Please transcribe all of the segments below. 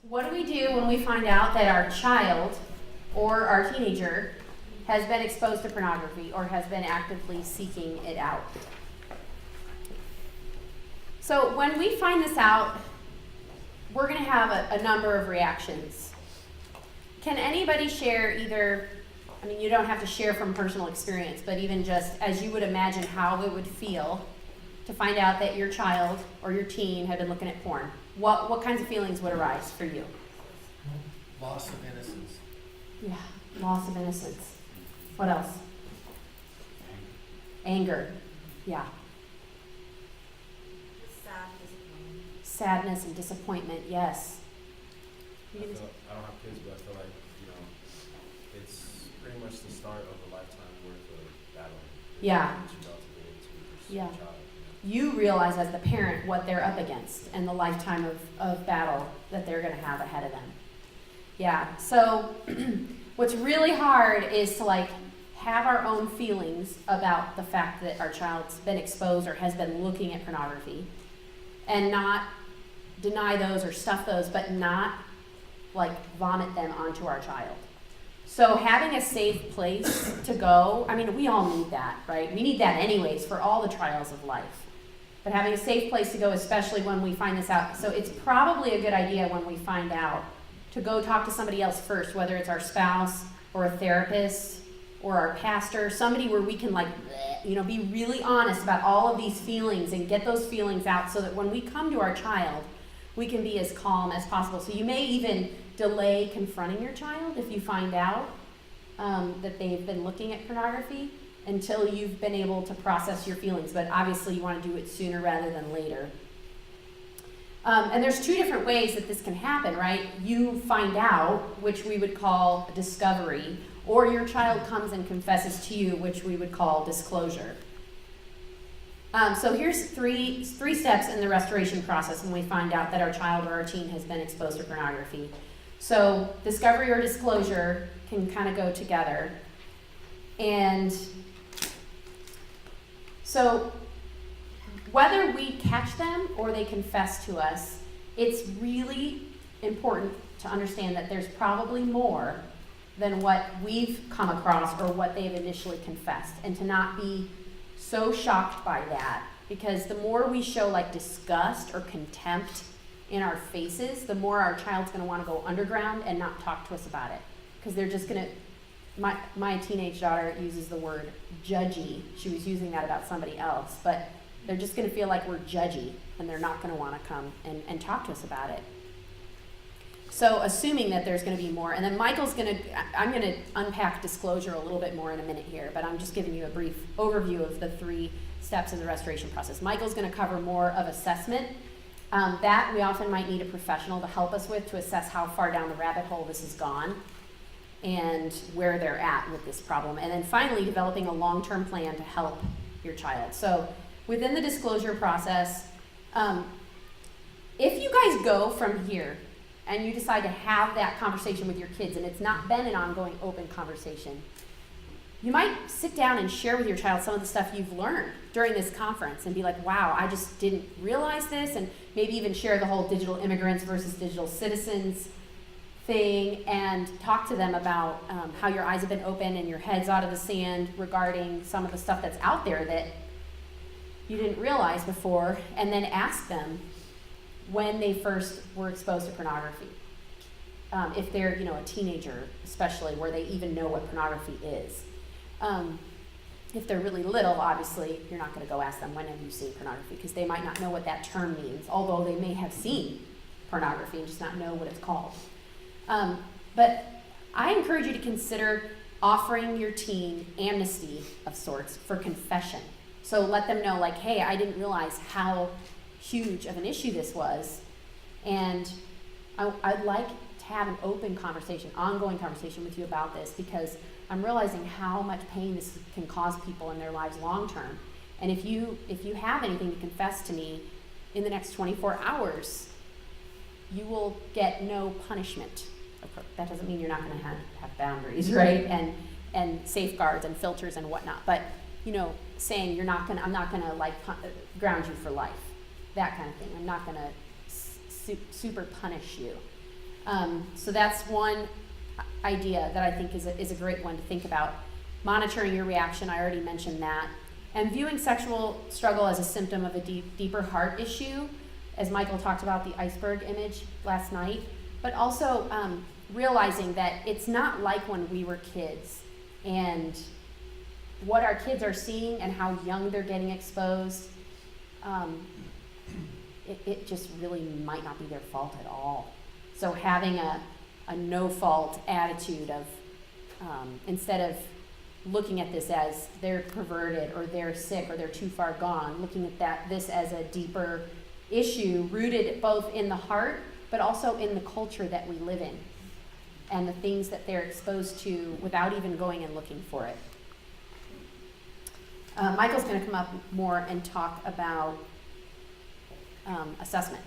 What do we do when we find out that our child or our teenager has been exposed to pornography or has been actively seeking it out? So when we find this out, we're going to have a number of reactions. Can anybody share either, I mean, you don't have to share from personal experience, but even just as you would imagine how it would feel to find out that your child or your teen had been looking at porn? What kinds of feelings would arise for you? Loss of innocence. Yeah, loss of innocence. What else? Anger. Yeah. Sadness and disappointment, yes. I don't have kids, but I feel like, it's pretty much the start of a lifetime worth of battling. Yeah. That you're about to get into with your Yeah. child. You realize as the parent what they're up against and the lifetime of battle that they're going to have ahead of them. Yeah, so what's really hard is to have our own feelings about the fact that our child's been exposed or has been looking at pornography and not deny those or stuff those, but not vomit them onto our child. So having a safe place to go, I mean, we all need that, right? We need that anyways for all the trials of life. But having a safe place to go, especially when we find this out. So it's probably a good idea when we find out to go talk to somebody else first, whether it's our spouse or a therapist or our pastor, somebody where we can be really honest about all of these feelings and get those feelings out so that when we come to our child, we can be as calm as possible. So you may even delay confronting your child if you find out that they've been looking at pornography until you've been able to process your feelings. But obviously you want to do it sooner rather than later. And there's two different ways that this can happen, right? You find out, which we would call discovery, or your child comes and confesses to you, which we would call disclosure. So here's three steps in the restoration process when we find out that our child or our teen has been exposed to pornography. So discovery or disclosure can kind of go together. And so whether we catch them or they confess to us, it's really important to understand that there's probably more than what we've come across or what they've initially confessed, and to not be so shocked by that, because the more we show disgust or contempt in our faces, the more our child's going to want to go underground and not talk to us about it, because they're just going to, my teenage daughter uses the word judgy. She was using that about somebody else, but they're just going to feel like we're judgy, and they're not going to want to come and talk to us about it. So assuming that there's going to be more, and then I'm going to unpack disclosure a little bit more in a minute here, but I'm just giving you a brief overview of the 3 steps in the restoration process. Michael's going to cover more of assessment. That we often might need a professional to help us with to assess how far down the rabbit hole this has gone and where they're at with this problem. And then finally, developing a long-term plan to help your child. So within the disclosure process, if you guys go from here and you decide to have that conversation with your kids and it's not been an ongoing open conversation, you might sit down and share with your child some of the stuff you've learned during this conference and be like, wow, I just didn't realize this, and maybe even share the whole digital immigrants versus digital citizens thing and talk to them about how your eyes have been open and your head's out of the sand regarding some of the stuff that's out there that you didn't realize before, and then ask them when they first were exposed to pornography. If they're, a teenager, especially, where they even know what pornography is. If they're really little, obviously, you're not going to go ask them, when have you seen pornography? Because they might not know what that term means, although they may have seen pornography and just not know what it's called. But I encourage you to consider offering your teen amnesty of sorts for confession. So let them know, hey, I didn't realize how huge of an issue this was, and I'd like to have an open conversation, ongoing conversation with you about this, because I'm realizing how much pain this can cause people in their lives long term. And if you have anything to confess to me in the next 24 hours, you will get no punishment. That doesn't mean you're not going to have boundaries, right? And safeguards and filters and whatnot. But saying I'm not gonna ground you for life, that kind of thing. I'm not gonna super punish you. So that's one idea that I think is a great one to think about. Monitoring your reaction, I already mentioned that. And viewing sexual struggle as a symptom of a deeper heart issue, as Michael talked about the iceberg image last night, but also realizing that it's not like when we were kids, and what our kids are seeing and how young they're getting exposed, it just really might not be their fault at all. So having a no-fault attitude of, instead of looking at this as they're perverted or they're sick or they're too far gone, looking at this as a deeper issue rooted both in the heart but also in the culture that we live in and the things that they're exposed to without even going and looking for it. Michael's going to come up more and talk about assessment.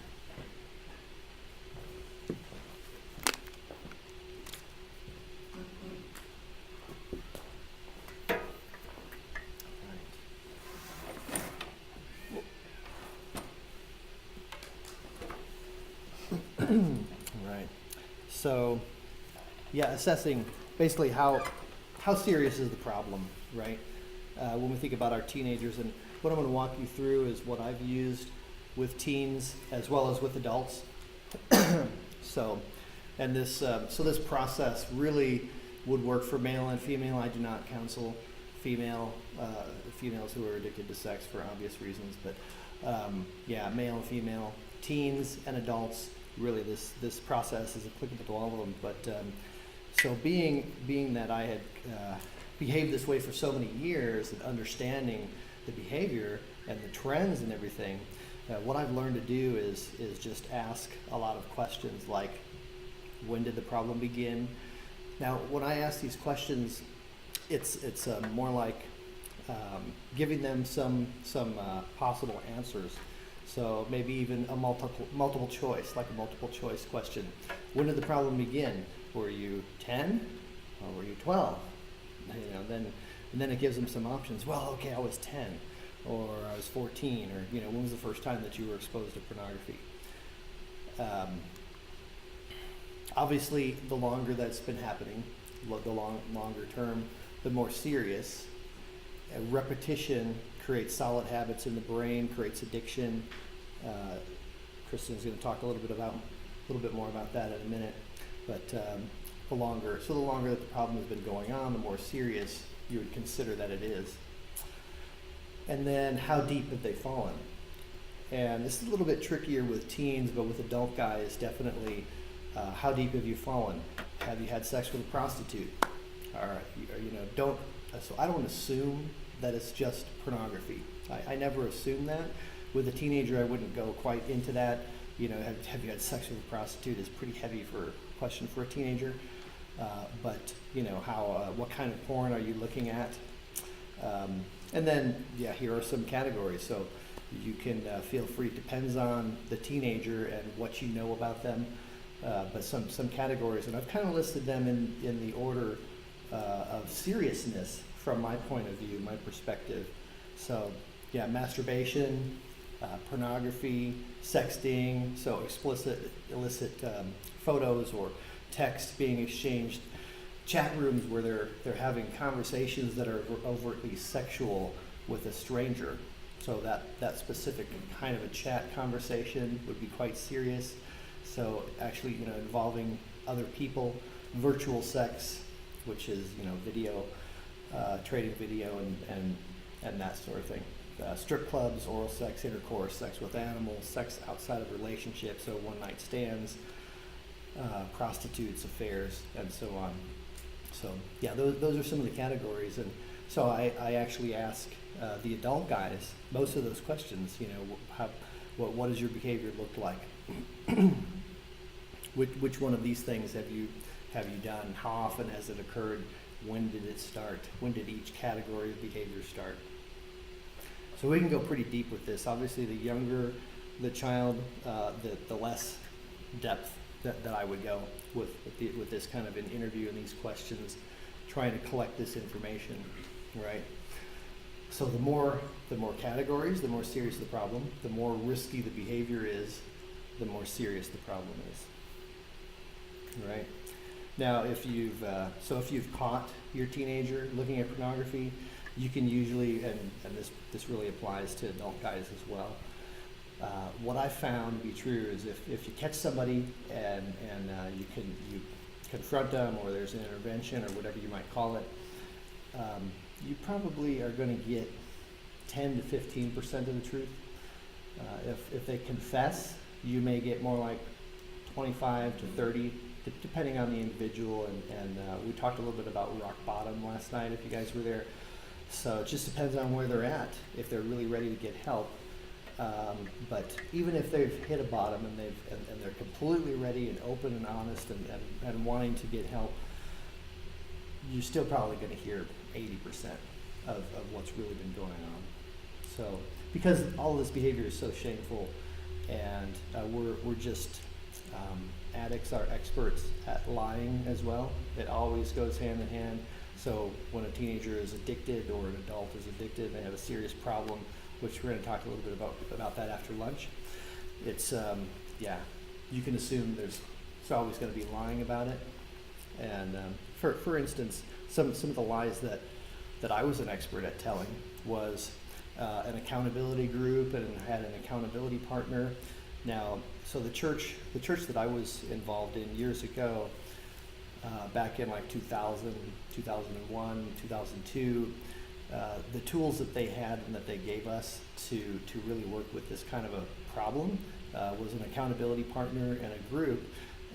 Right. So, yeah, assessing basically how serious is the problem, right? When we think about our teenagers, and what I'm going to walk you through is what I've used with teens as well as with adults. So this process really would work for male and female. I do not counsel females who are addicted to sex for obvious reasons, but male and female, teens and adults. Really, this process is applicable to all of them. But so being that I had behaved this way for so many years, and understanding the behavior and the trends and everything, what I've learned to do is just ask a lot of questions like, when did the problem begin? Now, when I ask these questions, it's more like giving them some possible answers. So maybe even a multiple choice, like a multiple choice question. When did the problem begin? Were you 10 or were you 12? And then it gives them some options. Well, okay, I was 10 or I was 14, or when was the first time that you were exposed to pornography? Obviously, the longer that's been happening, the longer term, the more serious. Repetition creates solid habits in the brain, creates addiction. Kristen's going to talk a little bit more about that in a minute. But the longer that the problem has been going on, the more serious you would consider that it is. And then, how deep have they fallen? And this is a little bit trickier with teens, but with adult guys, definitely. How deep have you fallen? Have you had sex with a prostitute? All right, So I don't assume that it's just pornography. I never assume that. With a teenager, I wouldn't go quite into that. Have you had sex with a prostitute is pretty heavy question for a teenager. But what kind of porn are you looking at? And then, here are some categories. So you can feel free. It depends on the teenager and what you know about them. But some categories, and I've kind of listed them in the order of seriousness from my point of view, my perspective. So, masturbation, pornography, sexting, so illicit photos or text being exchanged, chat rooms where they're having conversations that are overtly sexual with a stranger. So that specific kind of a chat conversation would be quite serious. So actually, involving other people, virtual sex, which is video, trading video and that sort of thing. Strip clubs, oral sex, intercourse, sex with animals, sex outside of relationships, so one-night stands, prostitutes, affairs, and so on. So those are some of the categories, and so I actually ask the adult guys most of those questions. What does your behavior look like? Which one of these things have you done? How often has it occurred? When did it start? When did each category of behavior start? So we can go pretty deep with this. Obviously, the younger the child, the less depth that I would go with this kind of an interview and these questions, trying to collect this information, right? So the more categories, the more serious the problem. The more risky the behavior is, the more serious the problem is. right? Now, if you've caught your teenager looking at pornography, you can usually, and this really applies to adult guys as well. What I found to be true is if you catch somebody and you confront them, or there's an intervention or whatever you might call it, you probably are going to get 10 to 15% of the truth. If they confess, you may get more like 25 to 30, depending on the individual. And we talked a little bit about rock bottom last night, if you guys were there. So it just depends on where they're at, if they're really ready to get help. But even if they've hit a bottom and they're completely ready and open and honest and wanting to get help, you're still probably going to hear 80% of what's really been going on. So because all of this behavior is so shameful, and we're just addicts are experts at lying as well. It always goes hand in hand. So when a teenager is addicted or an adult is addicted, they have a serious problem, which we're going to talk a little bit about that after lunch. It's you can assume there's always going to be lying about it. And for instance, some of the lies that I was an expert at telling was an accountability group, and had an accountability partner. Now, so the church that I was involved in years ago, back in like 2000, 2001, 2002, the tools that they had and that they gave us to really work with this kind of a problem was an accountability partner and a group,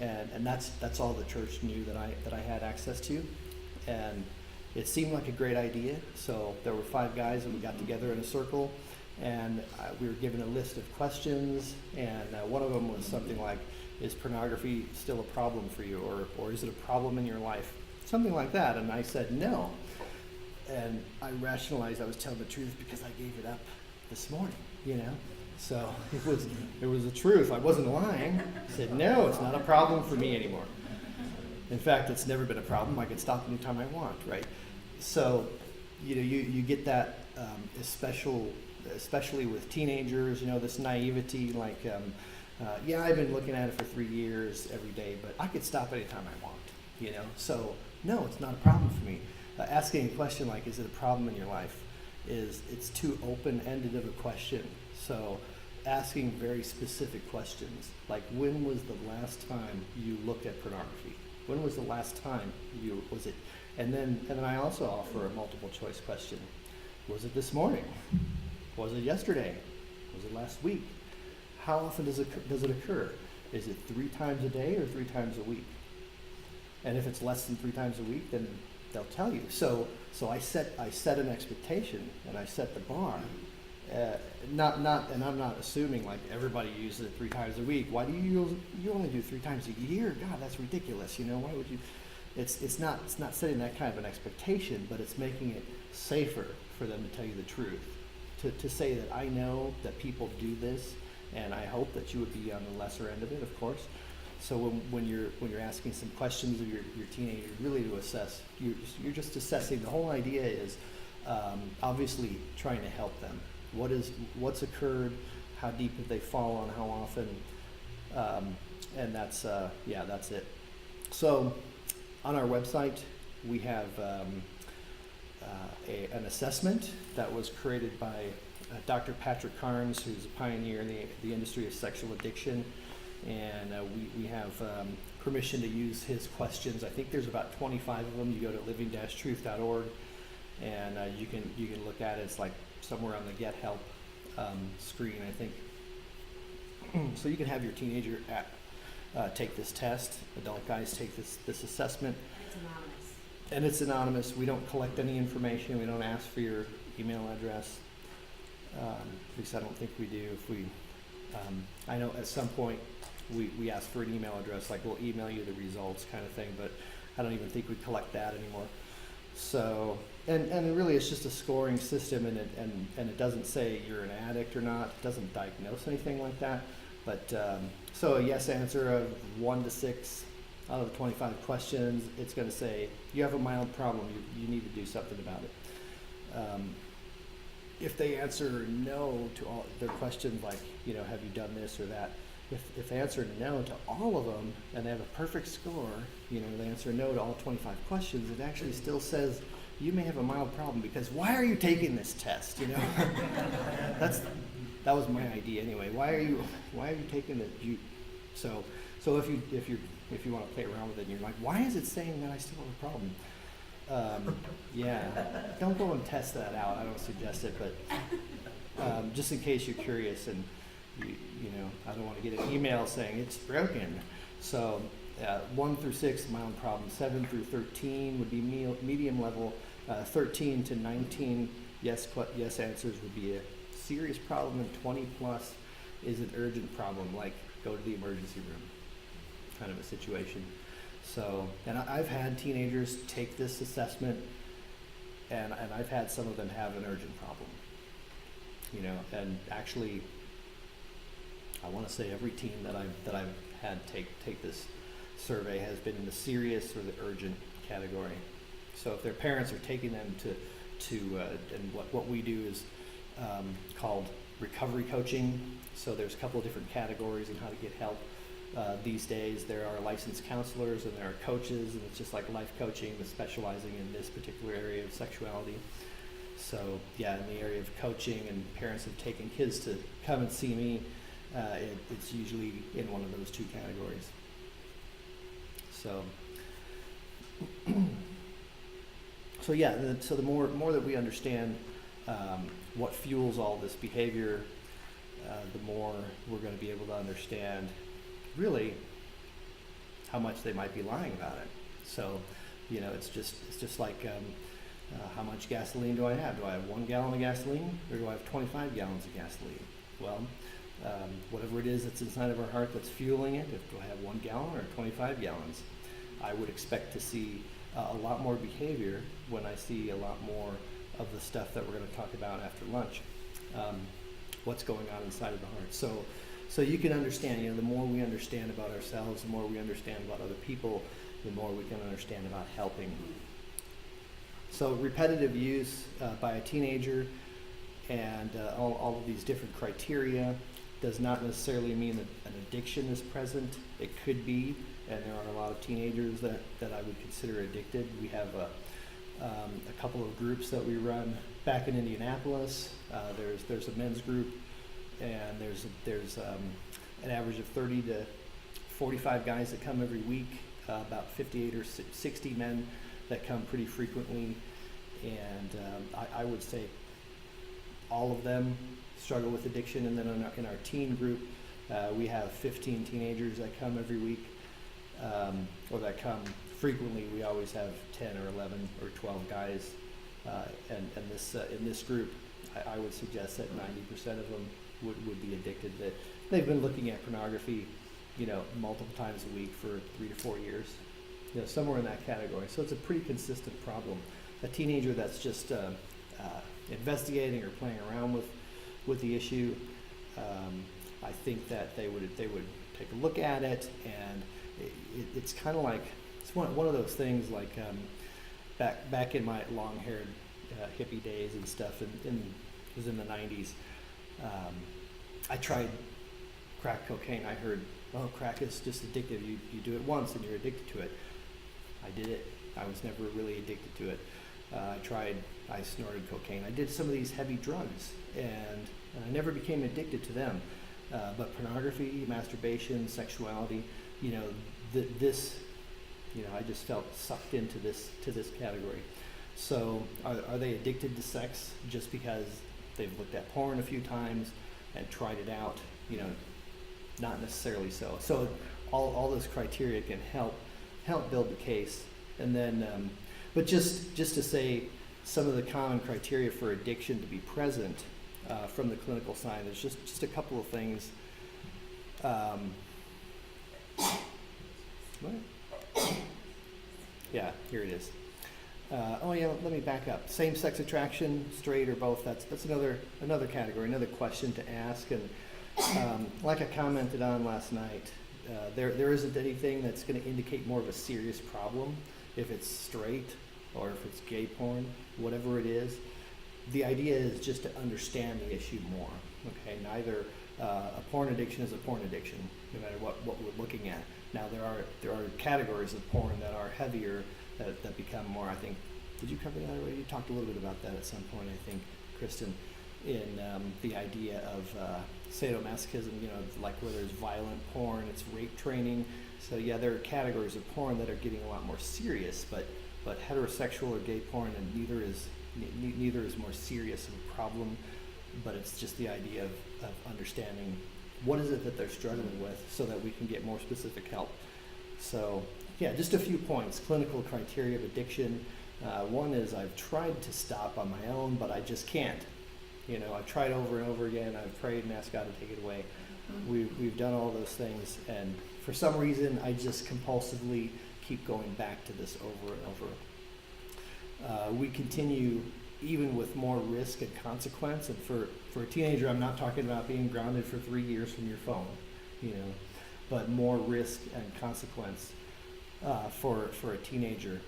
and that's all the church knew that I had access to, and it seemed like a great idea. So there were 5 guys, and we got together in a circle, and we were given a list of questions, and one of them was something like, is pornography still a problem for you, or is it a problem in your life? Something like that. And I said no. And I rationalized I was telling the truth because I gave it up this morning, So it was the truth. I wasn't lying. I said, no, it's not a problem for me anymore. In fact, it's never been a problem. I can stop anytime I want, right? So, you get that, especially with teenagers, this naivety, like, I've been looking at it for 3 years every day, but I could stop anytime I want, So, no, it's not a problem for me. Asking a question like, is it a problem in your life, it's too open-ended of a question. So asking very specific questions, like, when was the last time you looked at pornography? When was the last time was it? And then I also offer a multiple choice question. Was it this morning? Was it yesterday? Was it last week? How often does it occur? Is it 3 times a day or 3 times a week? And if it's less than 3 times a week, then they'll tell you. So I set an expectation, and I set the bar. And I'm not assuming like everybody uses it 3 times a week. Why do you only do 3 times a year? God, that's ridiculous. Why would you? It's not setting that kind of an expectation, but it's making it safer for them to tell you the truth. To say that I know that people do this, and I hope that you would be on the lesser end of it, of course. So when you're asking some questions of your teenager, really to assess, you're just assessing. The whole idea is obviously trying to help them. What's occurred? How deep have they fallen? How often? And that's it. So on our website we have an assessment that was created by Dr. Patrick Carnes, who's a pioneer in the industry of sexual addiction. And we have permission to use his questions. I think there's about 25 of them. You go to living-truth.org, and you can look at it. It's like somewhere on the Get Help screen, I think. So you can have your teenager take this test. Adult guys take this assessment. It's anonymous. And it's anonymous. We don't collect any information. We don't ask for your email address. At least I don't think we do. I know at some point we ask for an email address, like we'll email you the results kind of thing, but I don't even think we collect that anymore. So, and it really is just a scoring system, and it doesn't say you're an addict or not. It doesn't diagnose anything like that. But so a yes answer of 1 to 6 out of the 25 questions, it's going to say you have a mild problem. You need to do something about it. If they answer no to all their questions, like, have you done this or that, if they answer no to all of them and they have a perfect score, you know, they answer no to all 25 questions, it actually still says you may have a mild problem because why are you taking this test? You know, that was my idea anyway. Why are you taking it? So if you want to play around with it, and you're like, why is it saying that I still have a problem? Yeah, don't go and test that out. I don't suggest it, but just in case you're curious and you know, I don't want to get an email saying it's broken. So 1 through 6, mild problem. 7 through 13 would be medium level. 13 to 19, yes answers would be a serious problem, and 20 plus is an urgent problem, like go to the emergency room kind of a situation. So, and I've had teenagers take this assessment, and I've had some of them have an urgent problem. You know, and actually, I want to say every teen that I've had take this survey has been in the serious or the urgent category. So if their parents are taking them to and what we do is called recovery coaching. So there's a couple of different categories in how to get help. These days there are licensed counselors and there are coaches, and it's just like life coaching, but specializing in this particular area of sexuality. So yeah, in the area of coaching, and parents have taken kids to come and see me, it's usually in one of those two categories. So yeah, so the more that we understand what fuels all this behavior, the more we're going to be able to understand really how much they might be lying about it. So, you know, it's just like how much gasoline do I have? Do I have 1 gallon of gasoline, or do I have 25 gallons of gasoline? Well, whatever it is that's inside of our heart that's fueling it, do I have 1 gallon or 25 gallons? I would expect to see a lot more behavior when I see a lot more of the stuff that we're going to talk about after lunch. What's going on inside of the heart. So you can understand, you know, the more we understand about ourselves, the more we understand about other people, the more we can understand about helping. So repetitive use by a teenager and all of these different criteria does not necessarily mean that an addiction is present. It could be, and there are a lot of teenagers that I would consider addicted. We have a couple of groups that we run back in Indianapolis. There's a men's group, and there's an average of 30 to 45 guys that come every week, about 58 or 60 men that come pretty frequently, and I would say all of them struggle with addiction. And then in our teen group, we have 15 teenagers that come every week, or that come frequently. We always have 10 or 11 or 12 guys, and in this group, I would suggest that 90% of them would be addicted. That they've been looking at pornography, you know, multiple times a week for 3 to 4 years, you know, somewhere in that category. So it's a pretty consistent problem. A teenager that's just investigating or playing around with the issue, I think that they would take a look at it, and it's kind of like, it's one of those things like back in my long-haired hippie days and stuff, and it was in the 90s. I tried crack cocaine. I heard, oh, crack is just addictive. You do it once and you're addicted to it. I did it. I was never really addicted to it. I snorted cocaine. I did some of these heavy drugs, and I never became addicted to them. But pornography, masturbation, sexuality, you know, this, you know, I just felt sucked into this category. So are they addicted to sex just because they've looked at porn a few times and tried it out? You know, not necessarily so. So all those criteria can help build the case. And then, but just to say some of the common criteria for addiction to be present from the clinical side, there's just a couple of things. What? Yeah, here it is. Let me back up. Same-sex attraction, straight or both, that's another category, another question to ask. And like I commented on last night, there isn't anything that's going to indicate more of a serious problem if it's straight or if it's gay porn, whatever it is. The idea is just to understand the issue more. Okay, A porn addiction is a porn addiction, no matter what we're looking at. Now there are categories of porn that are heavier, that become more, I think, did you cover that already? You talked a little bit about that at some point, I think, Kristen, in the idea of sadomasochism, like where there's violent porn, it's rape training. So yeah, there are categories of porn that are getting a lot more serious, but heterosexual or gay porn, and neither is more serious of a problem, but it's just the idea of understanding what is it that they're struggling with so that we can get more specific help. So yeah, just a few points. Clinical criteria of addiction. One is I've tried to stop on my own, but I just can't. I've tried over and over again. I've prayed and asked God to take it away. We've done all those things, and for some reason I just compulsively keep going back to this over and over. We continue even with more risk and consequence, and for a teenager, I'm not talking about being grounded for 3 years from your phone, but more risk and consequence for a teenager.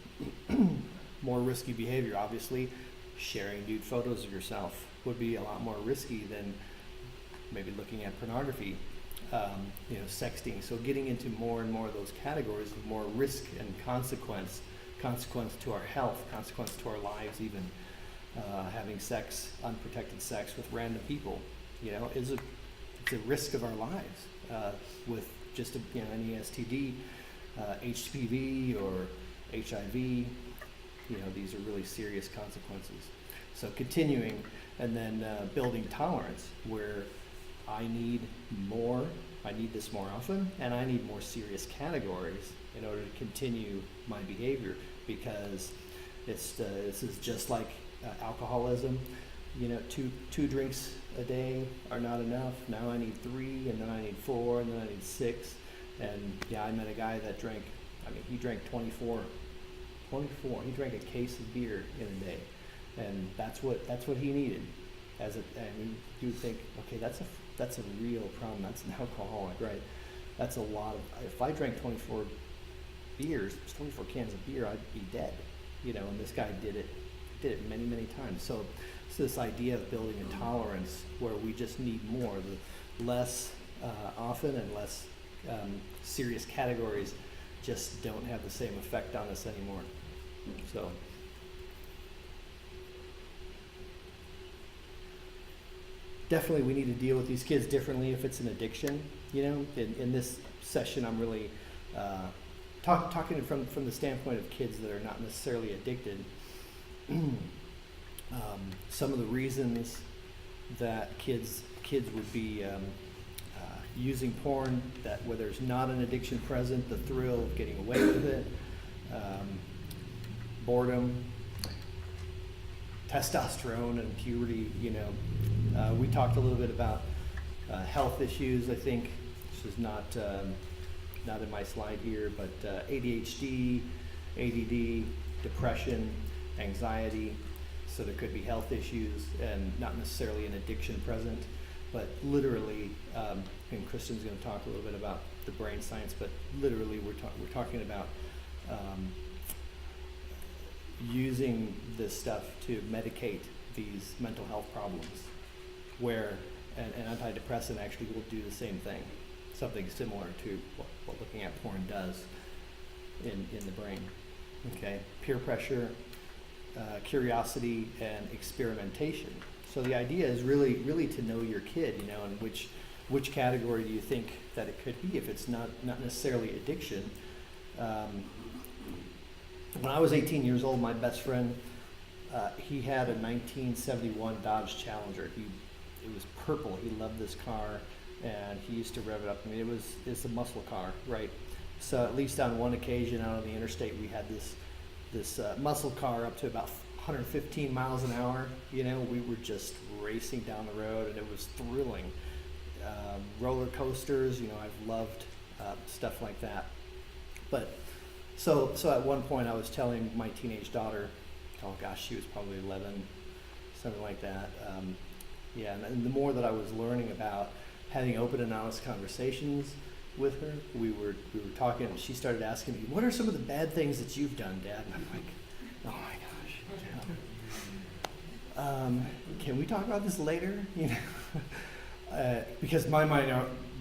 More risky behavior, obviously. Sharing nude photos of yourself would be a lot more risky than maybe looking at pornography, sexting. So getting into more and more of those categories of more risk and consequence to our health, consequence to our lives, even having sex, unprotected sex with random people, it's a risk of our lives, with just any STD, HPV or HIV. These are really serious consequences. So continuing, and then building tolerance, where I need this more often, and I need more serious categories in order to continue my behavior, because this is just like alcoholism. Two drinks a day are not enough. Now I need 3, and then I need 4, and then I need 6. And yeah, I met a guy that he drank 24. He drank a case of beer in a day, and that's what he needed. You would think, okay, that's a real problem. That's an alcoholic, right? That's a lot of. If I drank 24 cans of beer, I'd be dead. And this guy did it many, many times. So it's this idea of building a tolerance where we just need more, the less often and less serious categories just don't have the same effect on us anymore. So definitely we need to deal with these kids differently if it's an addiction. In this session I'm really talking from the standpoint of kids that are not necessarily addicted. Some of the reasons that kids would be using porn, that where there's not an addiction present, the thrill of getting away with it, boredom, testosterone and puberty. We talked a little bit about health issues. I think this is not in my slide here, but ADHD, ADD, depression, anxiety. So there could be health issues and not necessarily an addiction present, but literally, and Kristen's going to talk a little bit about the brain science, but literally we're talking about using this stuff to medicate these mental health problems, where an antidepressant actually will do the same thing, something similar to what looking at porn does in the brain. Okay, peer pressure, curiosity, and experimentation. So the idea is really to know your kid, and which category do you think that it could be if it's not necessarily addiction. When I was 18 years old, my best friend, he had a 1971 Dodge Challenger. It was purple. He loved this car, and he used to rev it up. It's a muscle car, right? So at least on one occasion out on the interstate, we had this muscle car up to about 115 miles an hour. We were just racing down the road, and it was thrilling. Roller coasters, I've loved stuff like that. But so at one point I was telling my teenage daughter, oh gosh, she was probably 11, something like that. And the more that I was learning about having open and honest conversations with her, we were talking, and she started asking me, what are some of the bad things that you've done, Dad? And I'm like, oh my gosh. Can we talk about this later? because my mind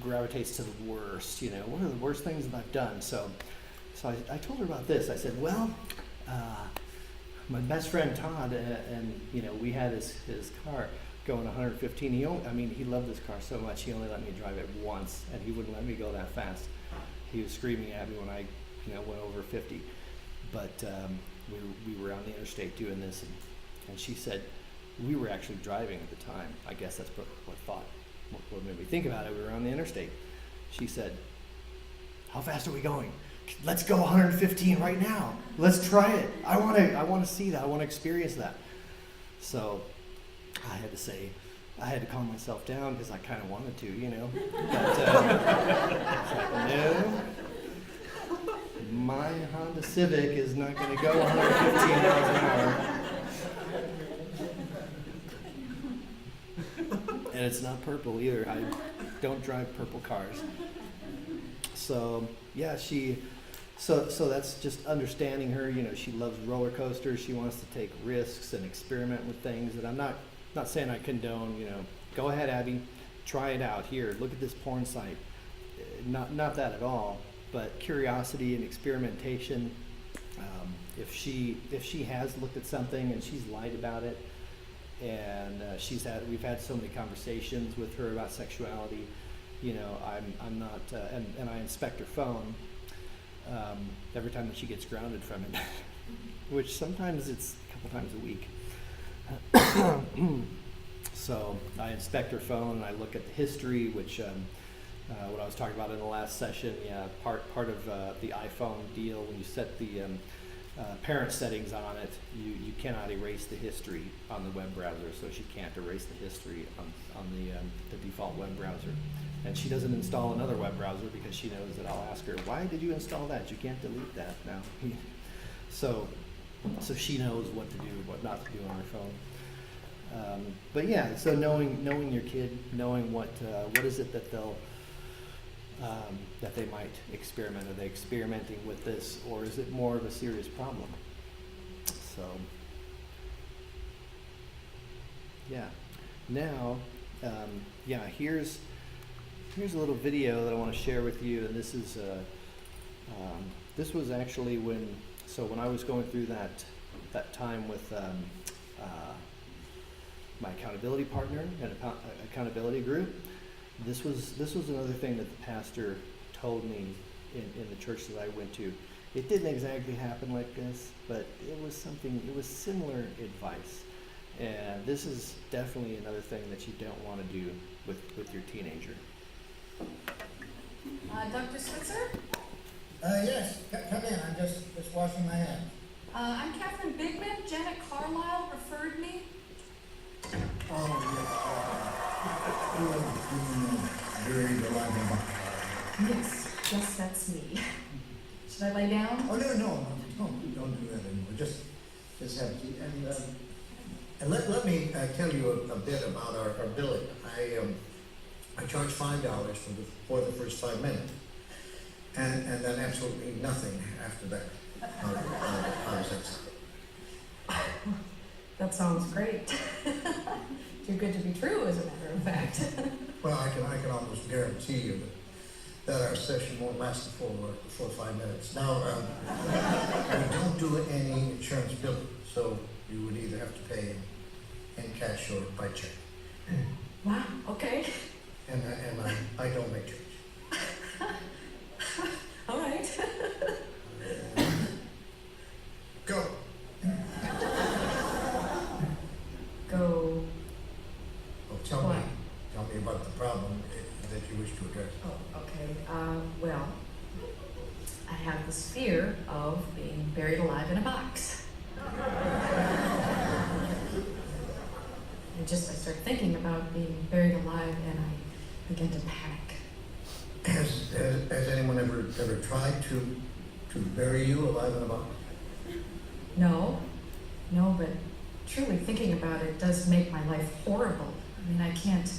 gravitates to the worst. You know, what are the worst things that I've done? So I told her about this. I said, well, my best friend Todd, and you know, we had his car going 115. He loved this car so much. He only let me drive it once, and he wouldn't let me go that fast. He was screaming at me when I, went over 50. But we were on the interstate doing this, and she said, we were actually driving at the time. I guess that's what made me think about it. We were on the interstate. She said, how fast are we going? Let's go 115 right now. Let's try it. I want to see that. I want to experience that. So I had to calm myself down because I kind of wanted to, But I was like, no. My Honda Civic is not going to go 115 miles an hour. And it's not purple either. I don't drive purple cars. So yeah, so that's just understanding her. She loves roller coasters. She wants to take risks and experiment with things that I'm not saying I condone. Go ahead, Abby, try it out. Here, look at this porn site. Not that at all. But curiosity and experimentation. If she has looked at something and she's lied about it, and we've had so many conversations with her about sexuality. I'm not, and I inspect her phone every time that she gets grounded from it, which sometimes it's a couple times a week. So I inspect her phone and I look at the history, which what I was talking about in the last session. Yeah, part of the iPhone deal, when you set the parent settings on it, you cannot erase the history on the web browser, so she can't erase the history on the default web browser. And she doesn't install another web browser because she knows that I'll ask her, why did you install that? You can't delete that now. So she knows what to do, what not to do on her phone. But yeah, so knowing your kid, knowing what is it that that they might experiment. Are they experimenting with this, or is it more of a serious problem? So yeah. Now, here's a little video that I want to share with you, and this is this was actually when I was going through that time with my accountability partner and accountability group. This was another thing that the pastor told me in the church that I went to. It didn't exactly happen like this, but it was similar advice. And this is definitely another thing that you don't want to do with your teenager. Dr. Switzer? Yes, come in. I'm just washing my hands. I'm Catherine Bigman. Janet Carlisle referred me. Oh, very reliable. Yes, that's me. Should I lay down? Oh, no, don't do that anymore. Just have it. And let me tell you a bit about our billing. I charge $5 for the first 5 minutes, and then absolutely nothing after that. How does that sound? That sounds great. Too good to be true, as a matter of fact. Well, I can almost guarantee you that our session won't last for 5 minutes. Now, we don't do any insurance billing, so you would either have to pay in cash or by check. Wow, okay. And I don't make change. All right. Go. Go. Oh, tell me about the problem that you wish to address. Oh, okay. Well, I have this fear of being buried alive in a box. I start thinking about being buried alive and I begin to panic. Has anyone ever tried to bury you alive in a box? No, but truly thinking about it does make my life horrible. I mean, I can't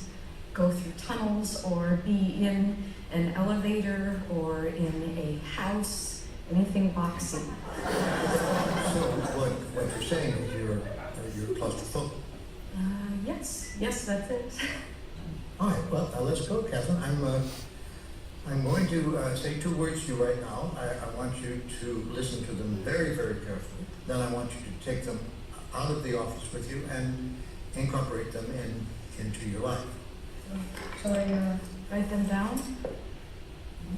go through tunnels or be in an elevator or in a house, anything boxy. So what you're saying is you're claustrophobic. Yes, that's it. All right, well, let's go, Catherine. I'm going to say 2 words to you right now. I want you to listen to them very, very carefully. Then I want you to take them out of the office with you and incorporate them into your life. Shall I write them down?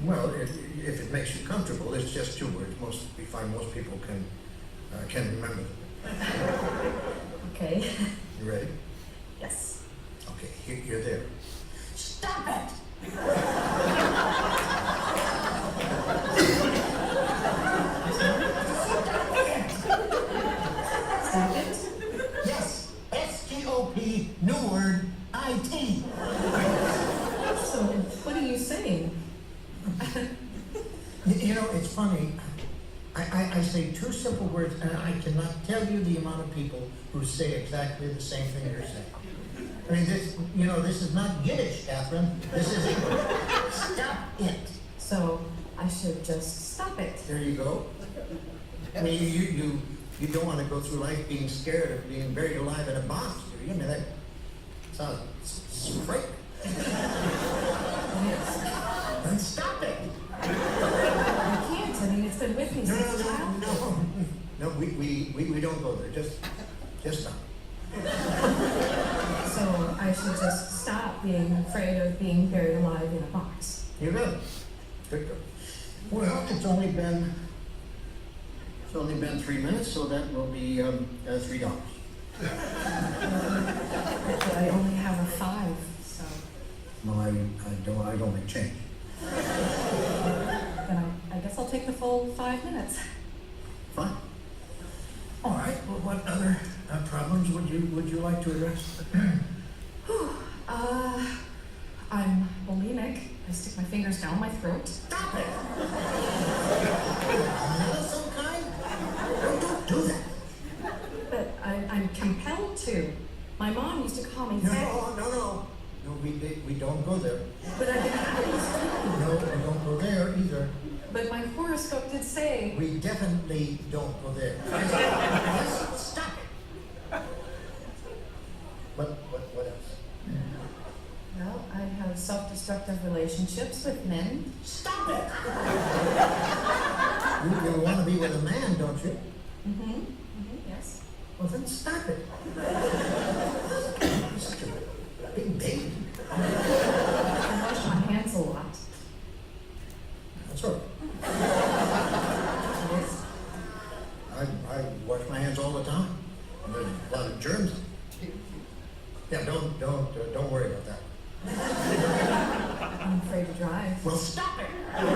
Well, if it makes you comfortable, it's just 2 words. We find most people can remember them. Okay. You ready? Yes. Okay, you're there. Stop it! Stop it. Yes, S-T-O-P, new word, I-T. So, what are you saying? You know, it's funny. I say 2 simple words, and I cannot tell you the amount of people who say exactly the same thing you're saying. I mean, this is not Yiddish, Catherine. This is English. Stop it. So, I should just stop it. There you go. I mean, you don't want to go through life being scared of being buried alive in a box, do you? I mean, that sounds frightening. Then stop it. I can't. I mean, it's been with me since childhood. No, we don't go there. Just stop. So, I should just stop being afraid of being buried alive in a box. You got it. Good girl. Well, it's only been 3 minutes, so that will be $3. But I only have a 5, so No, I don't make change. then I guess I'll take the full 5 minutes. Fine. All right. Well, what other problems would you like to address? I'm bulimic. I stick my fingers down my throat. Stop it. Another some kind? Don't do that. But I'm compelled to. My mom used to call me fat. No. No, we don't go there. But I've been having this feeling. No, we don't go there either. But my horoscope did say. We definitely don't go there. Yes, stop it. What else? Well, I have self-destructive relationships with men. Stop it! You want to be with a man, don't you? Yes. Well, then stop it. You're such a big baby. I wash my hands a lot. That's all right. Yes. I wash my hands all the time. There's a lot of germs. Yeah, don't worry about that. I'm afraid to drive. Well, stop it! How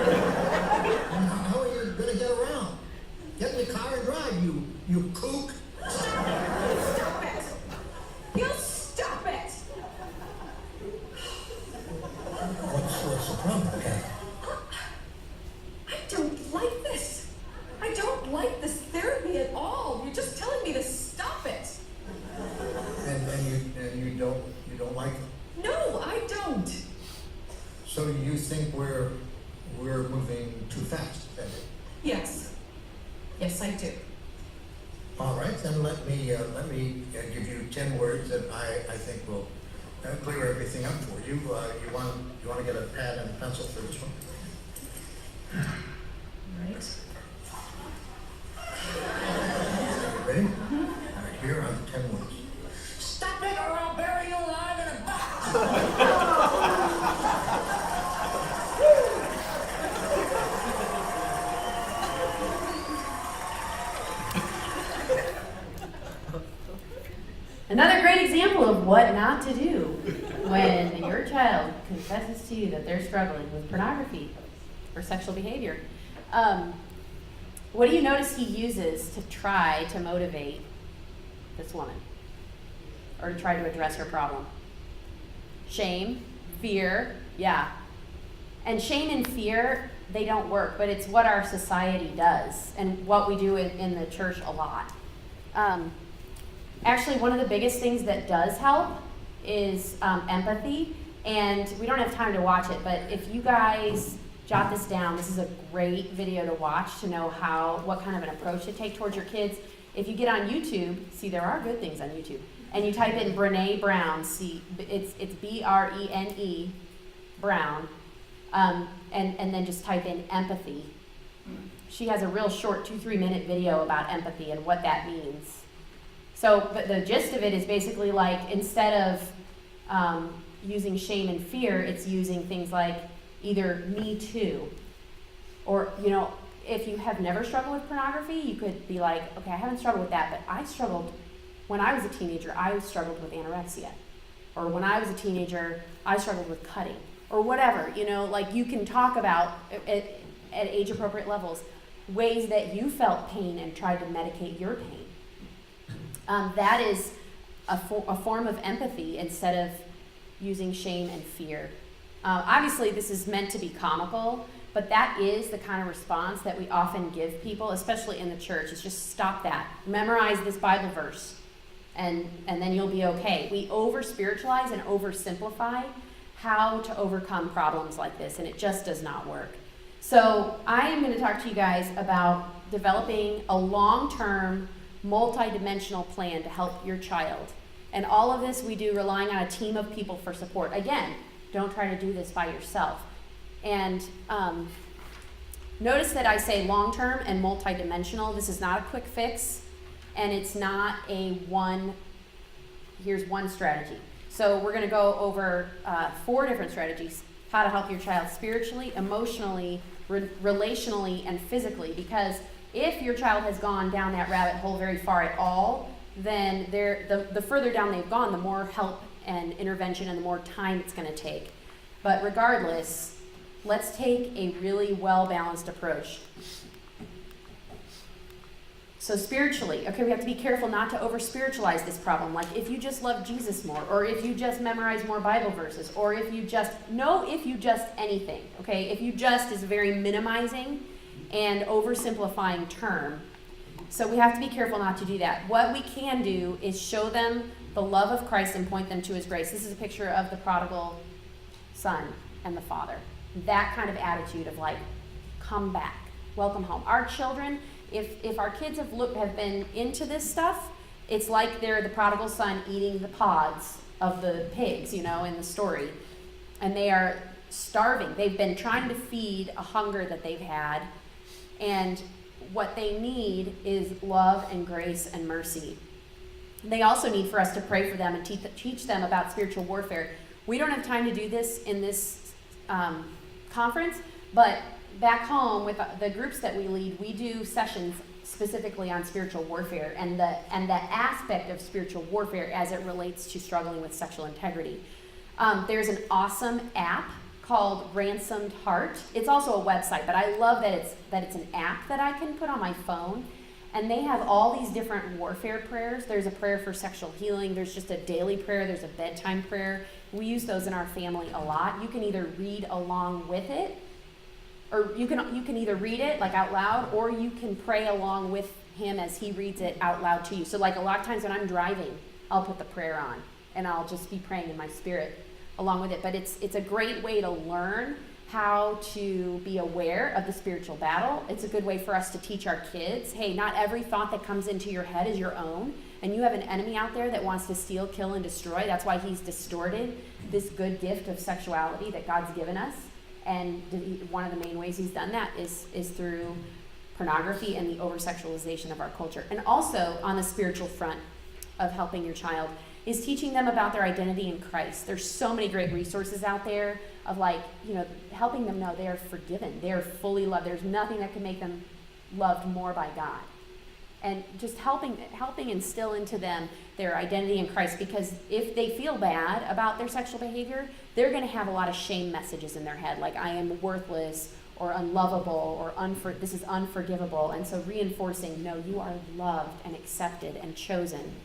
are you going to get around? Get in the car and drive, you kook. Stop it! You stop it! What's the problem, Kat? I don't like this. I don't like this therapy at all. You're just telling me to stop it. And you don't like it? No, I don't. So you think we're moving too fast, then? Yes. Yes, I do. All right, then let me give you 10 words that I think will clear everything up for you. You want to get a pad and a pencil for this one? Right. Ready? All right, here are the 10 words. Stop it or I'll bury you alive in a box! Another great example of what not to do when your child confesses to you that they're struggling with pornography or sexual behavior. What do you notice he uses to try to motivate this woman or to try to address her problem? Shame, fear, yeah. And shame and fear, they don't work, but it's what our society does and what we do in the church a lot. Actually, one of the biggest things that does help is empathy, and we don't have time to watch it, but if you guys jot this down, this is a great video to watch to know what kind of an approach to take towards your kids. If you get on YouTube, see there are good things on YouTube, and you type in Brene Brown, it's Brene Brown, and then just type in empathy. She has a real short 2-3 minute video about empathy and what that means. So, but the gist of it is basically like, instead of using shame and fear, it's using things like either me too, or, you know, if you have never struggled with pornography, you could be like, okay, I haven't struggled with that, but I struggled, when I was a teenager, I struggled with anorexia. Or when I was a teenager, I struggled with cutting. Or whatever, you know, like you can talk about, at age appropriate levels, ways that you felt pain and tried to medicate your pain. That is a form of empathy instead of using shame and fear. Obviously, this is meant to be comical, but that is the kind of response that we often give people, especially in the church. Is just stop that. Memorize this Bible verse, and then you'll be okay. We over-spiritualize and oversimplify how to overcome problems like this, and it just does not work. So I am going to talk to you guys about developing a long-term, multi-dimensional plan to help your child. And all of this we do relying on a team of people for support. Again, don't try to do this by yourself. And notice that I say long-term and multi-dimensional. This is not a quick fix, and it's not here's one strategy. So we're going to go over 4 different strategies: how to help your child spiritually, emotionally, relationally, and physically. Because if your child has gone down that rabbit hole very far at all, then the further down they've gone, the more help and intervention and the more time it's going to take. But regardless, let's take a really well-balanced approach. So spiritually, okay, we have to be careful not to over-spiritualize this problem. Like if you just love Jesus more, or if you just memorize more Bible verses, or if you just anything, okay? If you just is a very minimizing and oversimplifying term. So we have to be careful not to do that. What we can do is show them the love of Christ and point them to his grace. This is a picture of the prodigal son and the father. That kind of attitude of like, come back, welcome home. Our children, if our kids have been into this stuff, it's like they're the prodigal son eating the pods of the pigs, you know, in the story. And they are starving. They've been trying to feed a hunger that they've had. And what they need is love and grace and mercy. They also need for us to pray for them and teach them about spiritual warfare. We don't have time to do this in this conference, but back home with the groups that we lead, we do sessions specifically on spiritual warfare and the aspect of spiritual warfare as it relates to struggling with sexual integrity. There's an awesome app called Ransomed Heart. It's also a website, but I love that it's an app that I can put on my phone. And they have all these different warfare prayers. There's a prayer for sexual healing. There's just a daily prayer. There's a bedtime prayer. We use those in our family a lot. You can either read along with it, or you can either read it like out loud, or you can pray along with him as he reads it out loud to you. So like a lot of times when I'm driving, I'll put the prayer on and I'll just be praying in my spirit along with it. But it's a great way to learn how to be aware of the spiritual battle. It's a good way for us to teach our kids, hey, not every thought that comes into your head is your own, and you have an enemy out there that wants to steal, kill, and destroy. That's why he's distorted this good gift of sexuality that God's given us. And one of the main ways he's done that is through pornography and the over-sexualization of our culture. And also on the spiritual front of helping your child is teaching them about their identity in Christ. There's so many great resources out there of like, you know, helping them know they are forgiven. They are fully loved. There's nothing that can make them loved more by God. And just helping instill into them their identity in Christ, because if they feel bad about their sexual behavior, they're going to have a lot of shame messages in their head, like I am worthless or unlovable or this is unforgivable. And so reinforcing, no, you are loved and accepted and chosen.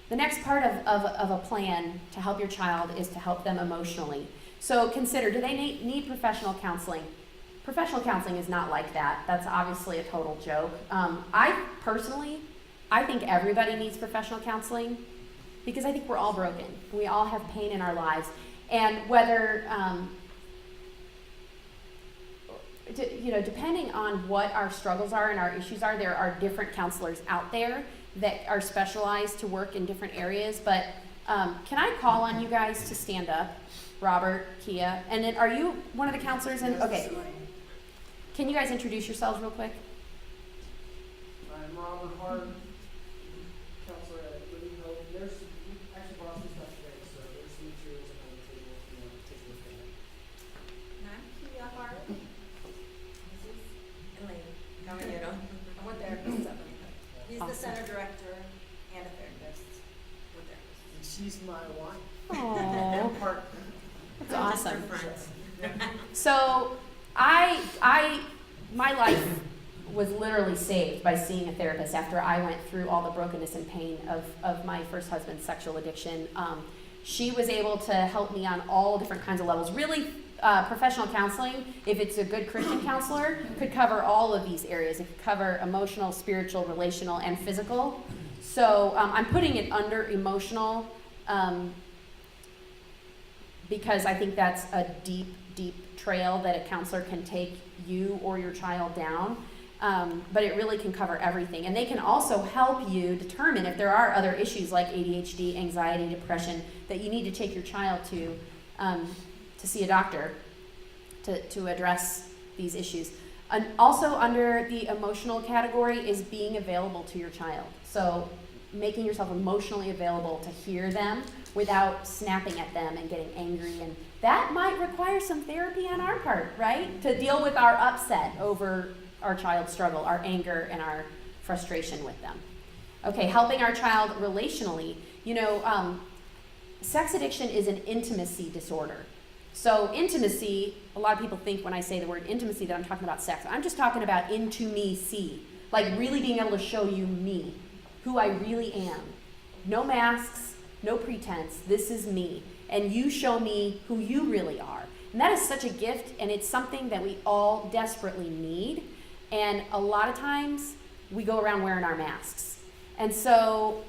The next part of a plan to help your child is to help them emotionally. So consider, do they need professional counseling? Professional counseling is not like that. That's obviously a total joke. I think everybody needs professional counseling because I think we're all broken. We all have pain in our lives. And whether, depending on what our struggles are and our issues are, there are different counselors out there that are specialized to work in different areas, but can I call on you guys to stand up? Robert, Kia, and then are you one of the counselors in? Okay. Can you guys introduce yourselves real quick? I'm Robert Hart, counselor at Living Hope. There's actually brought some stuff today, so there's some materials on the table if you want to take a look at it. And I'm Kia Hart. This is Elaine Caballero. I'm with therapists at Living Hope. He's the center director and a therapist. We're therapists. And she's my wife. Oh, And partner. that's awesome. We're friends. So my life was literally saved by seeing a therapist after I went through all the brokenness and pain of my first husband's sexual addiction. She was able to help me on all different kinds of levels. Really, professional counseling, if it's a good Christian counselor, could cover all of these areas. It could cover emotional, spiritual, relational, and physical. So I'm putting it under emotional because I think that's a deep, deep trail that a counselor can take you or your child down. But it really can cover everything. And they can also help you determine if there are other issues like ADHD, anxiety, depression, that you need to take your child to see a doctor to address these issues. And also under the emotional category is being available to your child. So making yourself emotionally available to hear them without snapping at them and getting angry. And that might require some therapy on our part, right? To deal with our upset over our child's struggle, our anger, and our frustration with them. Okay, helping our child relationally. Sex addiction is an intimacy disorder. So intimacy, a lot of people think when I say the word intimacy that I'm talking about sex. I'm just talking about into-me-see, like really being able to show you me, who I really am. No masks, no pretense, this is me. And you show me who you really are. And that is such a gift, and it's something that we all desperately need. And a lot of times, we go around wearing our masks. And so,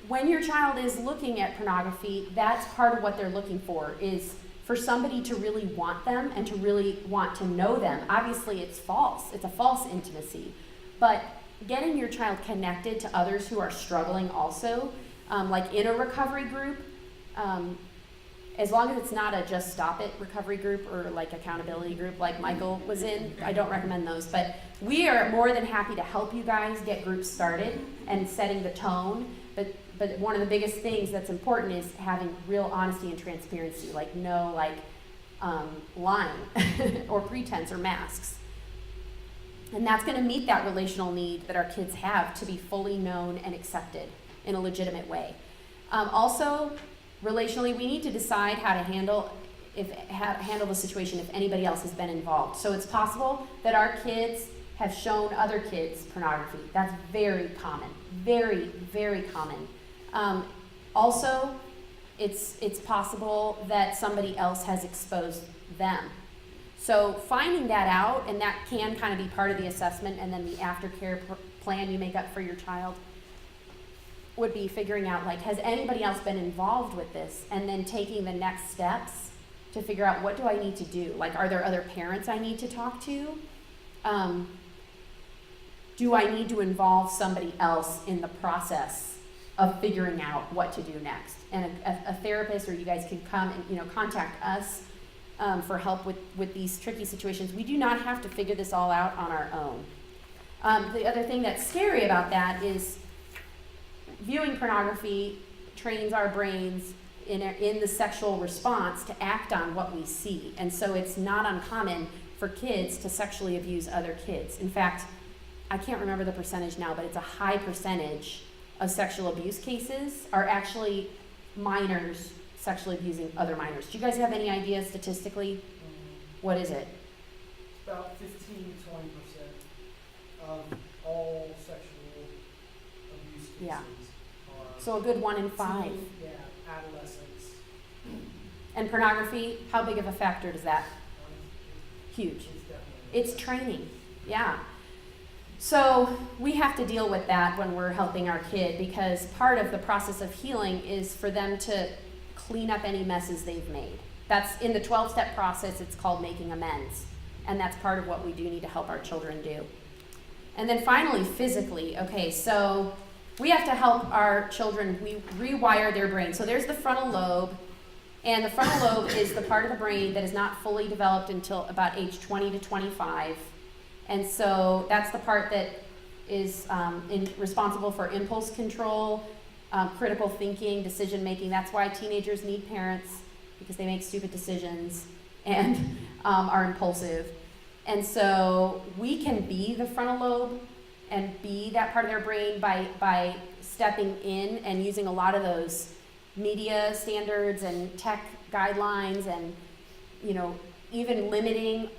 when your child is looking at pornography, that's part of what they're looking for, is for somebody to really want them and to really want to know them. Obviously, it's false. It's a false intimacy. But getting your child connected to others who are struggling also, like in a recovery group, as long as it's not a Just Stop It recovery group or like accountability group like Michael was in, I don't recommend those. But we are more than happy to help you guys get groups started and setting the tone. But one of the biggest things that's important is having real honesty and transparency, like no lying or pretense or masks. And that's going to meet that relational need that our kids have to be fully known and accepted in a legitimate way. Also, relationally, we need to decide how to handle the situation if anybody else has been involved. So it's possible that our kids have shown other kids pornography. That's very common, very, very common. Also, it's possible that somebody else has exposed them. So finding that out, and that can kind of be part of the assessment, and then the aftercare plan you make up for your child would be figuring out, like, has anybody else been involved with this? And then taking the next steps to figure out, what do I need to do? Like, are there other parents I need to talk to? Do I need to involve somebody else in the process of figuring out what to do next? And a therapist, or you guys can come and contact us for help with these tricky situations. We do not have to figure this all out on our own. The other thing that's scary about that is viewing pornography trains our brains in the sexual response to act on what we see. And so it's not uncommon for kids to sexually abuse other kids. In fact, I can't remember the percentage now, but it's a high percentage of sexual abuse cases are actually minors sexually abusing other minors. Do you guys have any idea statistically? What is it? About 15 to 20% of all sexual abuse cases Yeah. are So a good 1 in 5. Adolescents. And pornography, how big of a factor is that? Huge. It's definitely It's training, yeah. So we have to deal with that when we're helping our kid, because part of the process of healing is for them to clean up any messes they've made. That's in the 12-step process. It's called making amends, and that's part of what we do need to help our children do. And then finally, physically. Okay, so we have to help our children rewire their brain. So there's the frontal lobe, and the frontal lobe is the part of the brain that is not fully developed until about age 20 to 25. And so that's the part that is responsible for impulse control, critical thinking, decision making. That's why teenagers need parents, because they make stupid decisions and are impulsive. And so we can be the frontal lobe and be that part of their brain by stepping in and using a lot of those media standards and tech guidelines, and even limiting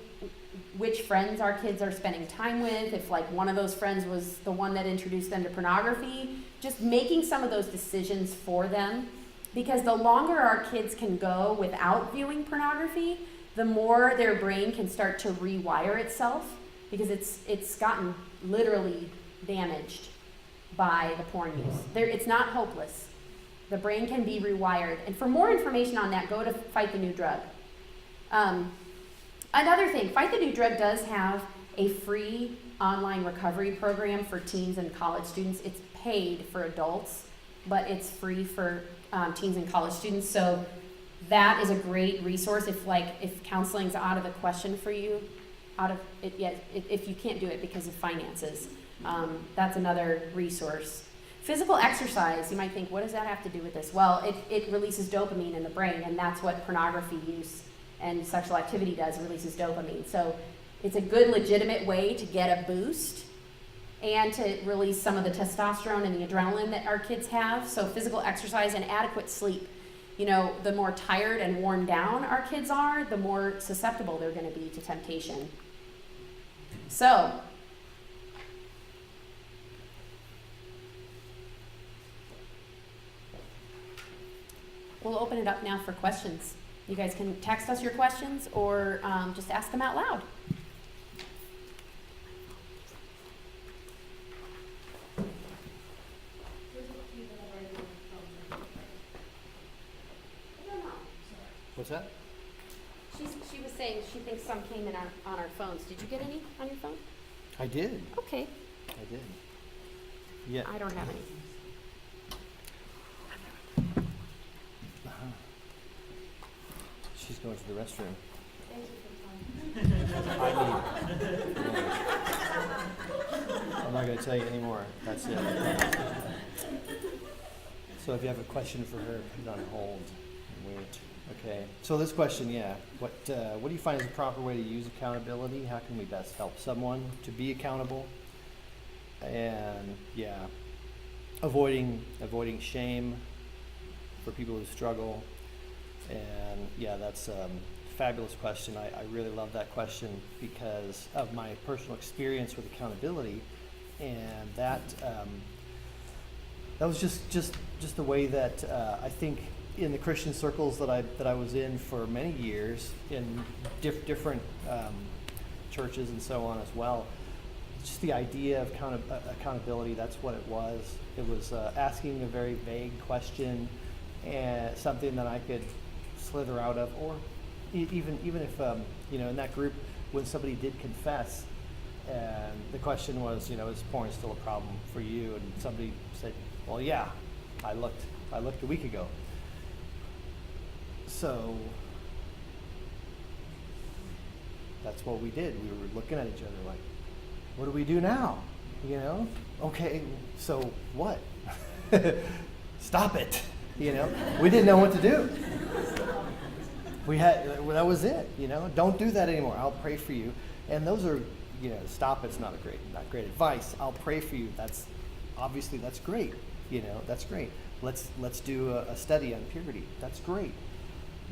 which friends our kids are spending time with. If like one of those friends was the one that introduced them to pornography, just making some of those decisions for them, because the longer our kids can go without viewing pornography, the more their brain can start to rewire itself, because it's gotten literally damaged by the porn use. It's not hopeless. The brain can be rewired. And for more information on that, go to Fight the New Drug. Another thing, Fight the New Drug does have a free online recovery program for teens and college students. It's paid for adults, but it's free for teens and college students. So that is a great resource if counseling's out of the question for you, if you can't do it because of finances. That's another resource. Physical exercise, you might think, what does that have to do with this? Well, it releases dopamine in the brain, and that's what pornography use and sexual activity does, releases dopamine. So it's a good, legitimate way to get a boost and to release some of the testosterone and the adrenaline that our kids have. So physical exercise and adequate sleep. The more tired and worn down our kids are, the more susceptible they're going to be to temptation. So, we'll open it up now for questions. You guys can text us your questions or just ask them out loud. What's that? She was saying she thinks some came in on our phones. Did you get any on your phone? I did. Okay. I did. Yeah. I don't have any. Uh-huh. She's going to the restroom. I'm not going to tell you anymore. That's it. So if you have a question for her, put it on hold and wait. Okay. So this question, what do you find is the proper way to use accountability? How can we best help someone to be accountable? And avoiding shame for people who struggle. And that's a fabulous question. I really love that question because of my personal experience with accountability, and that was just the way that I think in the Christian circles that I was in for many years in different churches and so on as well. Just the idea of accountability. That's what it was. It was asking a very vague question and something that I could slither out of, or even if in that group when somebody did confess and the question was, is porn still a problem for you? And somebody said, well, yeah, I looked a week ago. So that's what we did. We were looking at each other like, what do we do now? Okay, so what? Stop it. We didn't know what to do. That was it. Don't do that anymore. I'll pray for you. And those are, stop it's not great advice. I'll pray for you. That's great. That's great. Let's do a study on purity. That's great.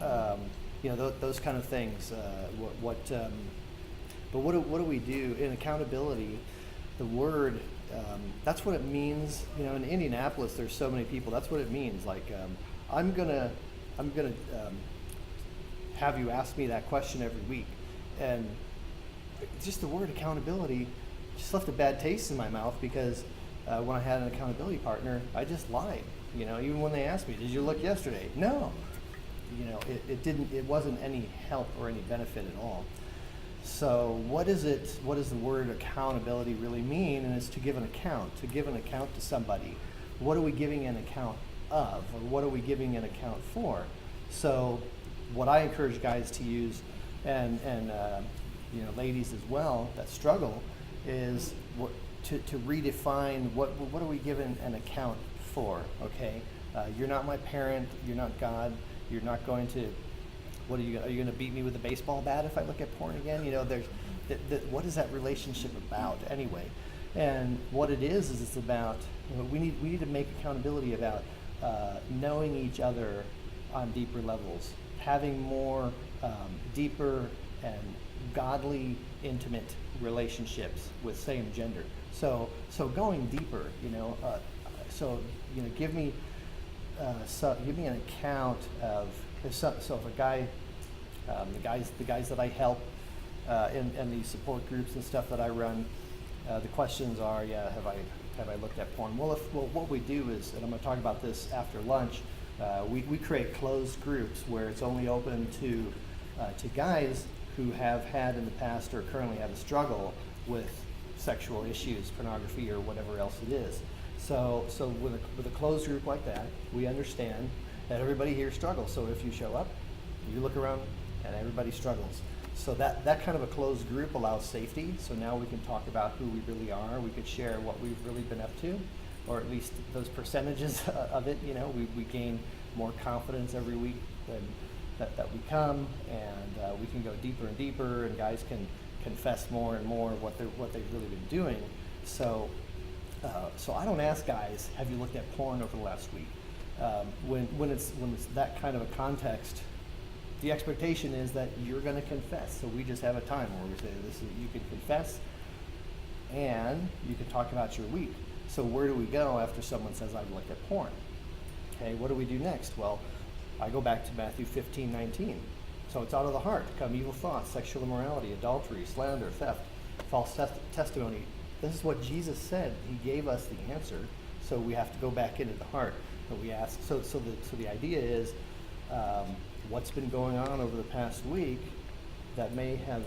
Those kind of things. But what do we do in accountability? The word, that's what it means. In Indianapolis, there's so many people. That's what it means. Like, I'm gonna have you ask me that question every week, and just the word accountability just left a bad taste in my mouth because when I had an accountability partner, I just lied. Even when they asked me, "Did you look yesterday?" No. It wasn't any help or any benefit at all. So what does the word accountability really mean? And it's to give an account to somebody. what are we giving an account of, or what are we giving an account for? So what I encourage guys to use, and ladies as well that struggle, is to redefine what are we giving an account for, okay? You're not my parent, you're not God, you're not going to, are you going to beat me with a baseball bat if I look at porn again? There's, what is that relationship about anyway? And what it is it's about, we need to make accountability about knowing each other on deeper levels, having more deeper and godly, intimate relationships with same gender. So going deeper, give me an account of if a guy, the guys that I help in these support groups and stuff that I run, the questions are, have I looked at porn? Well, what we do is, and I'm going to talk about this after lunch, we create closed groups where it's only open to guys who have had in the past or currently have a struggle with sexual issues, pornography, or whatever else it is. So with a closed group like that, we understand that everybody here struggles. So if you show up, you look around, and everybody struggles. So that kind of a closed group allows safety. So now we can talk about who we really are. We could share what we've really been up to, or at least those percentages of it. We gain more confidence every week that we come, and we can go deeper and deeper, and guys can confess more and more what they've really been doing. So I don't ask guys, have you looked at porn over the last week? When it's that kind of a context, the expectation is that you're going to confess. So we just have a time where we say, you can confess, and you can talk about your week. So where do we go after someone says, I've looked at porn? Okay, what do we do next? Well, I go back to Matthew 15:19. So it's out of the heart come evil thoughts, sexual immorality, adultery, slander, theft, false testimony. This is what Jesus said. He gave us the answer. So we have to go back into the heart. But we ask. So the idea is, what's been going on over the past week that may have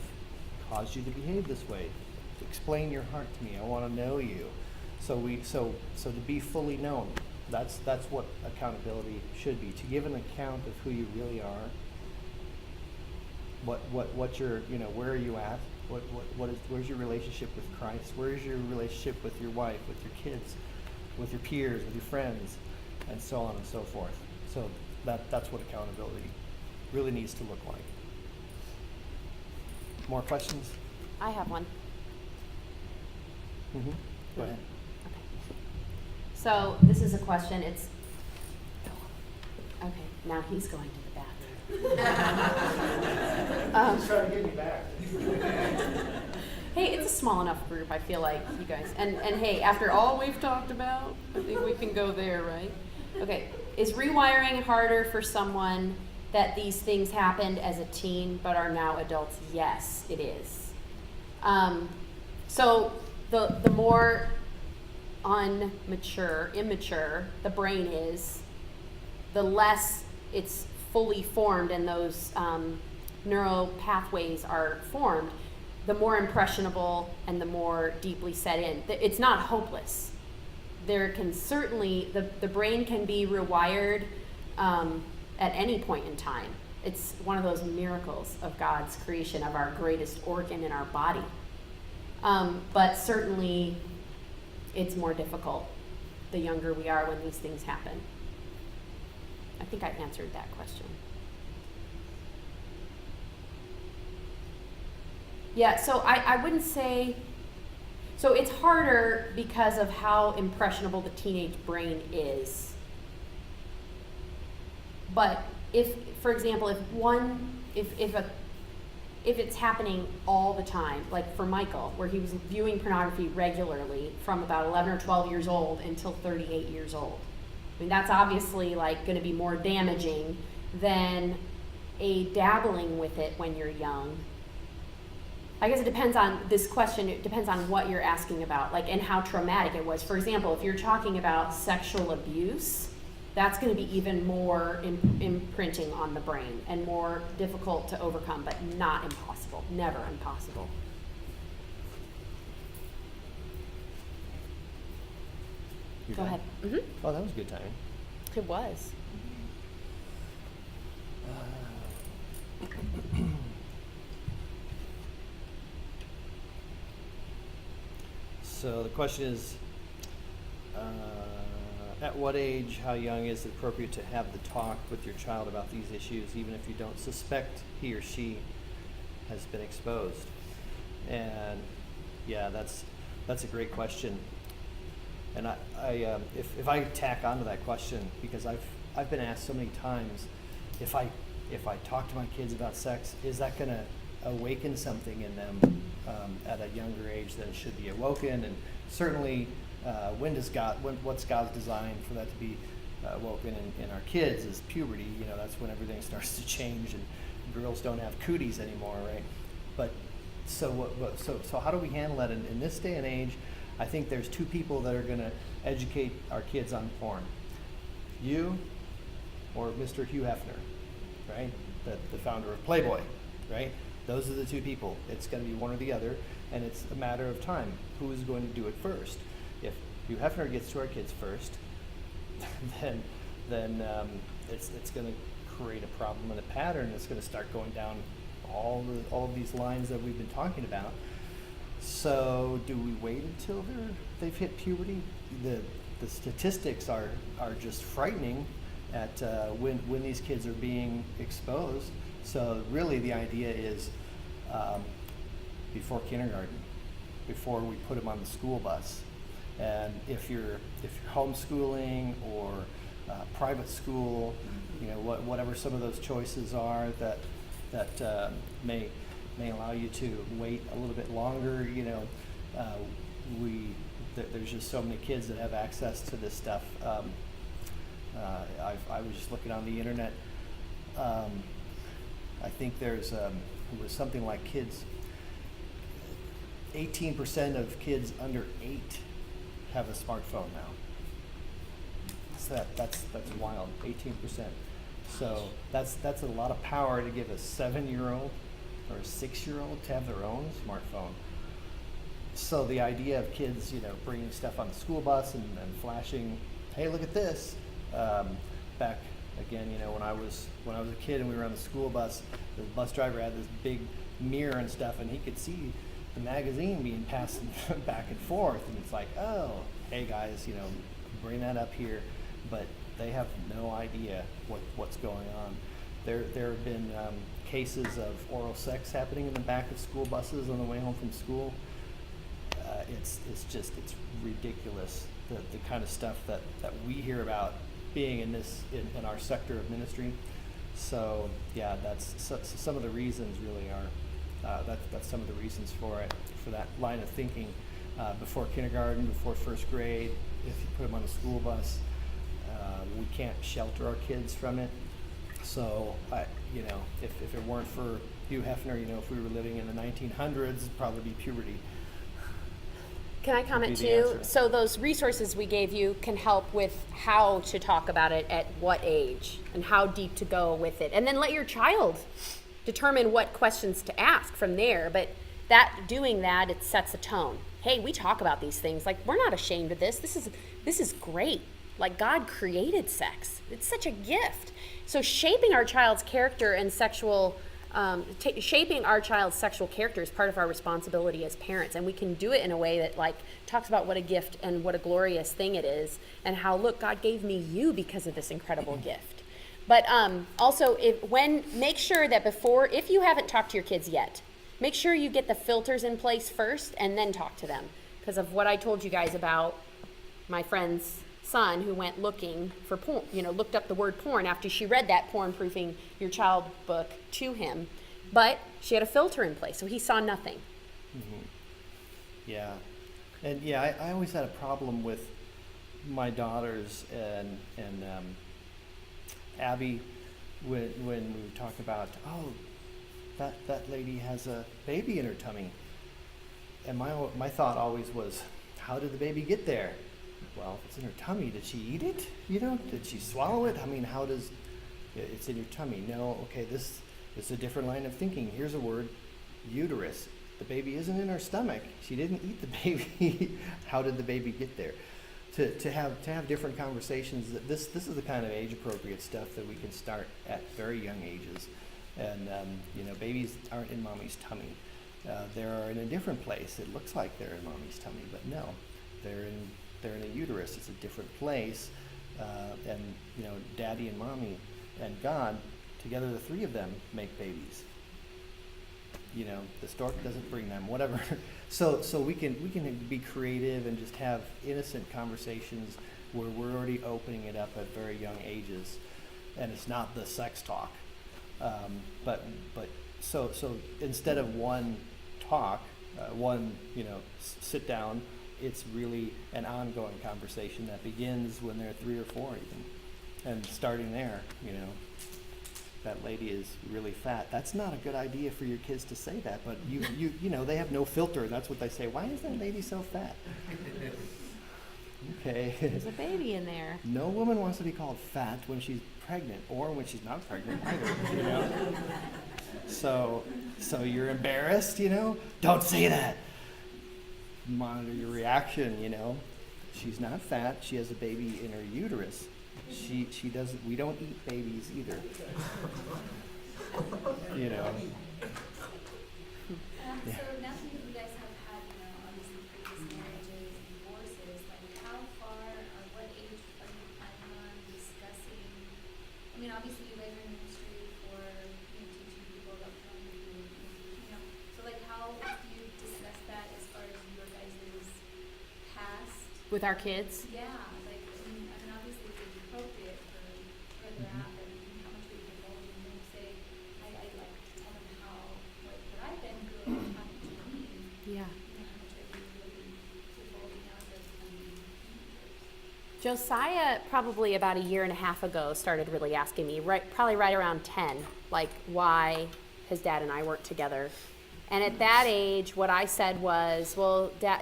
caused you to behave this way? Explain your heart to me. I want to know you. So to be fully known. That's what accountability should be. To give an account of who you really are. What your where are you at? Where's your relationship with Christ? Where's your relationship with your wife, with your kids, with your peers, with your friends, and so on and so forth. So that's what accountability really needs to look like. More questions? I have one. Mm-hmm. Go ahead. Okay. So this is a question. It's okay. Now he's going to the bathroom. He's trying to get me back. Hey, it's a small enough group. I feel like you guys. And hey, after all we've talked about, I think we can go there, right? Okay. Is rewiring harder for someone that these things happened as a teen but are now adults? Yes, it is. So the more immature the brain is, the less it's fully formed and those neural pathways are formed, the more impressionable and the more deeply set in. It's not hopeless. There can certainly, the brain can be rewired at any point in time. It's one of those miracles of God's creation, of our greatest organ in our body. But certainly it's more difficult the younger we are when these things happen. I think I answered that question. Yeah, so I wouldn't say, so it's harder because of how impressionable the teenage brain is. But if, for example, if it's happening all the time, like for Michael, where he was viewing pornography regularly from about 11 or 12 years old until 38 years old, I mean, that's obviously like going to be more damaging than a dabbling with it when you're young. I guess it depends on this question. It depends on what you're asking about, like, and how traumatic it was. For example, if you're talking about sexual abuse, that's going to be even more imprinting on the brain and more difficult to overcome, but not impossible. Never impossible. You're Go done? ahead. Oh, that was good timing. It was. So the question is, at what age, how young is it appropriate to have the talk with your child about these issues, even if you don't suspect he or she has been exposed? And yeah, that's a great question. And if I tack onto that question, because I've been asked so many times, if I talk to my kids about sex, is that going to awaken something in them at a younger age than it should be awoken? And certainly, what's God's design for that to be awoken in our kids is puberty. You know, that's when everything starts to change, and girls don't have cooties anymore, right? But so how do we handle that in this day and age? I think there's two people that are going to educate our kids on porn. You or Mr. Hugh Hefner, right? The founder of Playboy, right? Those are the two people. It's going to be one or the other, and it's a matter of time. Who is going to do it first? If Hugh Hefner gets to our kids first, then it's going to create a problem and a pattern. It's going to start going down all of these lines that we've been talking about. So do we wait until they've hit puberty? The statistics are just frightening at when these kids are being exposed. So really the idea is before kindergarten, before we put them on the school bus. And if you're homeschooling or private school, you know, whatever some of those choices are that may allow you to wait a little bit longer. You know, there's just so many kids that have access to this stuff. I was just looking on the internet. I think it was something like 18% of kids under 8 have a smartphone now. So that's wild, 18%. So that's a lot of power to give a 7-year-old or a 6-year-old to have their own smartphone. So the idea of kids, you know, bringing stuff on the school bus and flashing, hey, look at this. Back again, you know, when I was a kid and we were on the school bus, the bus driver had this big mirror and stuff, and he could see the magazine being passed back and forth, and it's like, oh, hey guys, you know, bring that up here, but they have no idea what's going on. There have been cases of oral sex happening in the back of school buses on the way home from school. It's ridiculous, the kind of stuff that we hear about being in our sector of ministry. So yeah, that's some of the reasons really are that's some of the reasons for it, for that line of thinking. Before kindergarten, before first grade, if you put them on a school bus, we can't shelter our kids from it. So you know, if it weren't for Hugh Hefner, you know, if we were living in the 1900s, it'd probably be puberty. Can I comment Would be the too? answer. So those resources we gave you can help with how to talk about it at what age and how deep to go with it. And then let your child determine what questions to ask from there. But doing that, it sets a tone. Hey, we talk about these things. Like, we're not ashamed of this. This is great. Like, God created sex. It's such a gift. So shaping our child's character and shaping our child's sexual character is part of our responsibility as parents, and we can do it in a way that like talks about what a gift and what a glorious thing it is, and how, look, God gave me you because of this incredible gift. But also, make sure that if you haven't talked to your kids yet, make sure you get the filters in place first and then talk to them, because of what I told you guys about my friend's son who went looking for porn, looked up the word porn after she read that Porn Proofing Your Child book to him, but she had a filter in place, so he saw nothing. Mm-hmm. Yeah, and yeah, I always had a problem with my daughters and Abby when we would talk about, oh, that lady has a baby in her tummy, and my thought always was, how did the baby get there? Well, if it's in her tummy, did she eat it? Did she swallow it? I mean, it's in your tummy. No, okay, this is a different line of thinking. Here's a word, uterus. The baby isn't in her stomach. She didn't eat the baby. How did the baby get there? to have different conversations. That this is the kind of age appropriate stuff that we can start at very young ages, and babies aren't in mommy's tummy. They're in a different place. It looks like they're in mommy's tummy, but no, they're in a uterus. It's a different place, and daddy and mommy and God together, the three of them make babies. The stork doesn't bring them, whatever. So we can be creative and just have innocent conversations where we're already opening it up at very young ages, and it's not the sex talk. So instead of one talk, sit down, it's really an ongoing conversation that begins when they're 3 or 4 even, and starting there, that lady is really fat. That's not a good idea for your kids to say that, but they have no filter. That's what they say. Why is that lady so fat? Okay. There's a baby in there. No woman wants to be called fat when she's pregnant or when she's not pregnant either. So you're embarrassed, Don't say that. Monitor your reaction, She's not fat. She has a baby in her uterus. She doesn't. We don't eat babies either. Yeah. So now that you guys have had, obviously previous marriages and divorces, like how far or what age are you planning on discussing? I mean, obviously you guys are in ministry for teaching people about family, so like how do you discuss that as far as your guys' past? With our kids. Yeah, like I mean obviously it's appropriate for where they're at, but how much we divulge and then say, I like to tell them how what I've been through, what happened to me. Yeah. How much are we really divulging out as Josiah, probably about a year and a half ago, started really asking me, probably right around 10, like why his dad and I weren't together. And at that age, what I said was, well, Dad,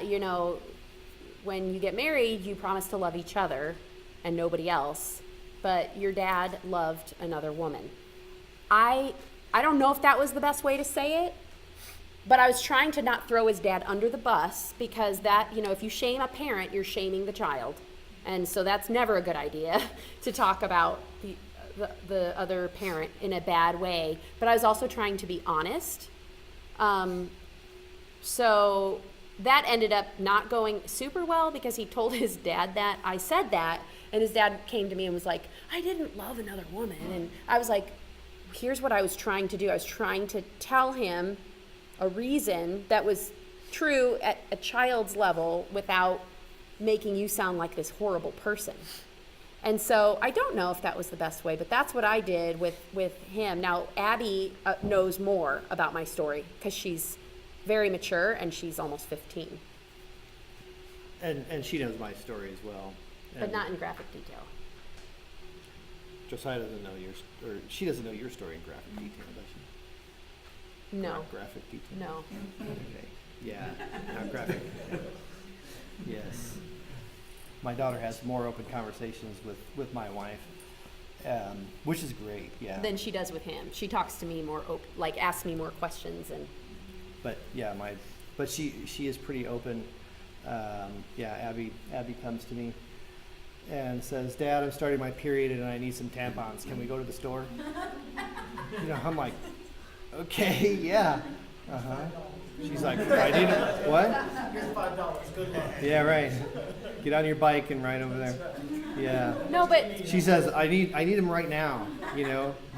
when you get married, you promise to love each other and nobody else, but your dad loved another woman. I don't know if that was the best way to say it, but I was trying to not throw his dad under the bus, because that, if you shame a parent, you're shaming the child. And so that's never a good idea to talk about the other parent in a bad way. But I was also trying to be honest. So that ended up not going super well, because he told his dad that I said that, and his dad came to me and was like, I didn't love another woman. And I was like, here's what I was trying to do. I was trying to tell him a reason that was true at a child's level without making you sound like this horrible person. And so I don't know if that was the best way, but that's what I did with him. Now, Abby knows more about my story, because she's very mature and she's almost 15. And she knows my story as well. But not in graphic detail. Josiah doesn't know she doesn't know your story in graphic detail, does she? No. Graphic detail? No. Okay. Yeah, not graphic. Yes. My daughter has more open conversations with my wife, which is great, yeah. Than she does with him. She talks to me more, asks me more questions. But yeah, but she is pretty open. Abby comes to me and says, Dad, I'm starting my period and I need some tampons. Can we go to the store? I'm like, okay, yeah. Uh-huh. She's like, I need it. What? Here's $5. Good luck. Yeah, right. Get on your bike and ride over there. Yeah. No, but She says, I need them right now. We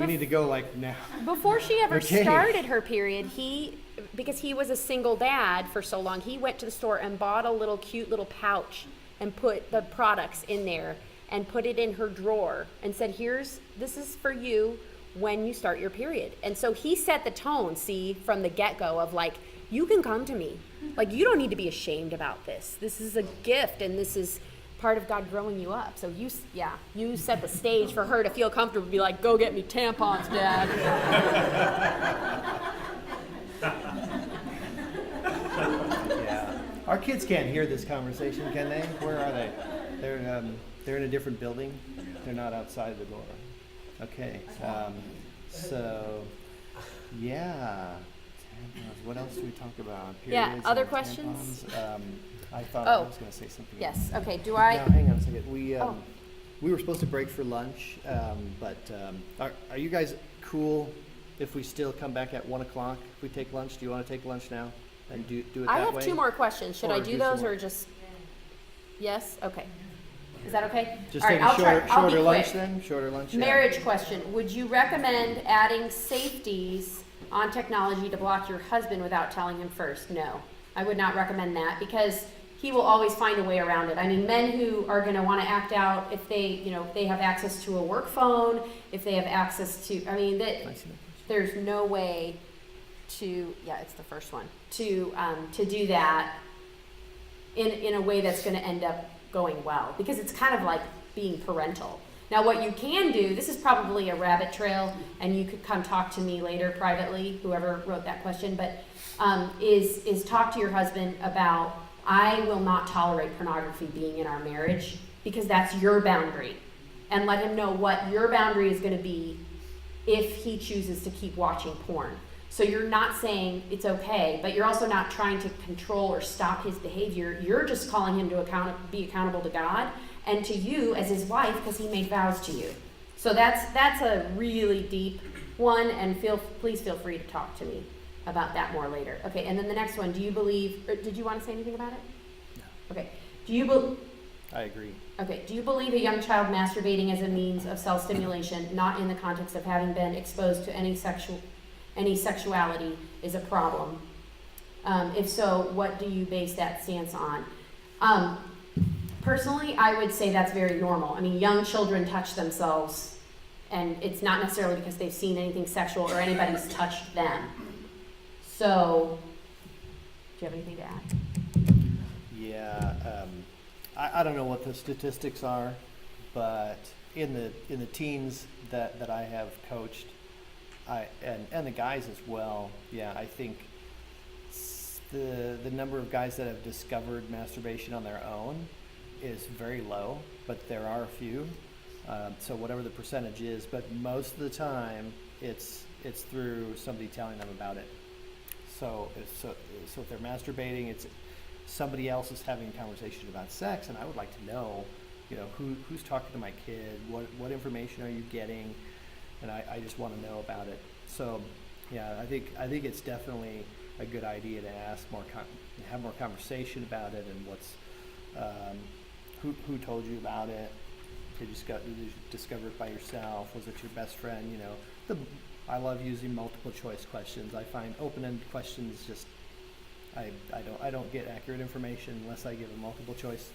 need to go like now. before she ever Okay. started her period, because he was a single dad for so long, he went to the store and bought a cute little pouch and put the products in there and put it in her drawer and said, this is for you when you start your period. And so he set the tone, from the get-go of you can come to me. You don't need to be ashamed about this. This is a gift, and this is part of God growing you up. So you set the stage for her to feel comfortable, be like, go get me tampons, Dad. Yeah. Our kids can't hear this conversation, can they? Where are they? They're in a different building. They're not outside the door. Okay. Yeah. Tampons. What else do we talk about? Yeah, Periods other and questions? tampons? I thought I Oh. was going to say something. Yes, else. okay, do I? Now, hang on a second. Oh. We were supposed to break for lunch, but are you guys cool if we still come back at 1 o'clock? If we take lunch, do you want to take lunch now and do it that way? I have 2 more questions. Should Or I do do some those more. or just? Yes? Okay. Is that okay? Just All take right, a I'll be shorter lunch quick. then? Shorter lunch? Yeah. Marriage question. Would you recommend adding safeties on technology to block your husband without telling him first? No. I would not recommend that because he will always find a way around it. I mean, men who are going to want to act out if they, if they have access to a work phone, if they have access to, I mean, there's no way to, yeah, it's the first one, to do that in a way that's going to end up going well, because it's kind of like being parental. Now, what you can do, this is probably a rabbit trail, and you could come talk to me later privately, whoever wrote that question, but is talk to your husband about, I will not tolerate pornography being in our marriage, because that's your boundary, and let him know what your boundary is going to be if he chooses to keep watching porn. So you're not saying it's okay, but you're also not trying to control or stop his behavior. You're just calling him to be accountable to God and to you as his wife, because he made vows to you. So that's a really deep one, and please feel free to talk to me about that more later. Okay, and then the next one, do you believe, or did you want to say anything about it? No. Okay, I agree. Okay, do you believe a young child masturbating as a means of self-stimulation, not in the context of having been exposed to any sexuality, is a problem? If so, what do you base that stance on? Personally, I would say that's very normal. I mean, young children touch themselves, and it's not necessarily because they've seen anything sexual or anybody's touched them. So, do you have anything to add? Yeah, I don't know what the statistics are, but in the teens that I have coached, and the guys as well, yeah, I think the number of guys that have discovered masturbation on their own is very low, but there are a few. So whatever the percentage is, but most of the time it's through somebody telling them about it. So if they're masturbating, it's somebody else is having a conversation about sex, and I would like to know, who's talking to my kid, what information are you getting, and I just want to know about it. So, yeah, I think it's definitely a good idea to ask have more conversation about it, and what's who told you about it. Did you discover it by yourself? Was it your best friend? I love using multiple choice questions. I find open-ended questions just I don't get accurate information unless I give a multiple choice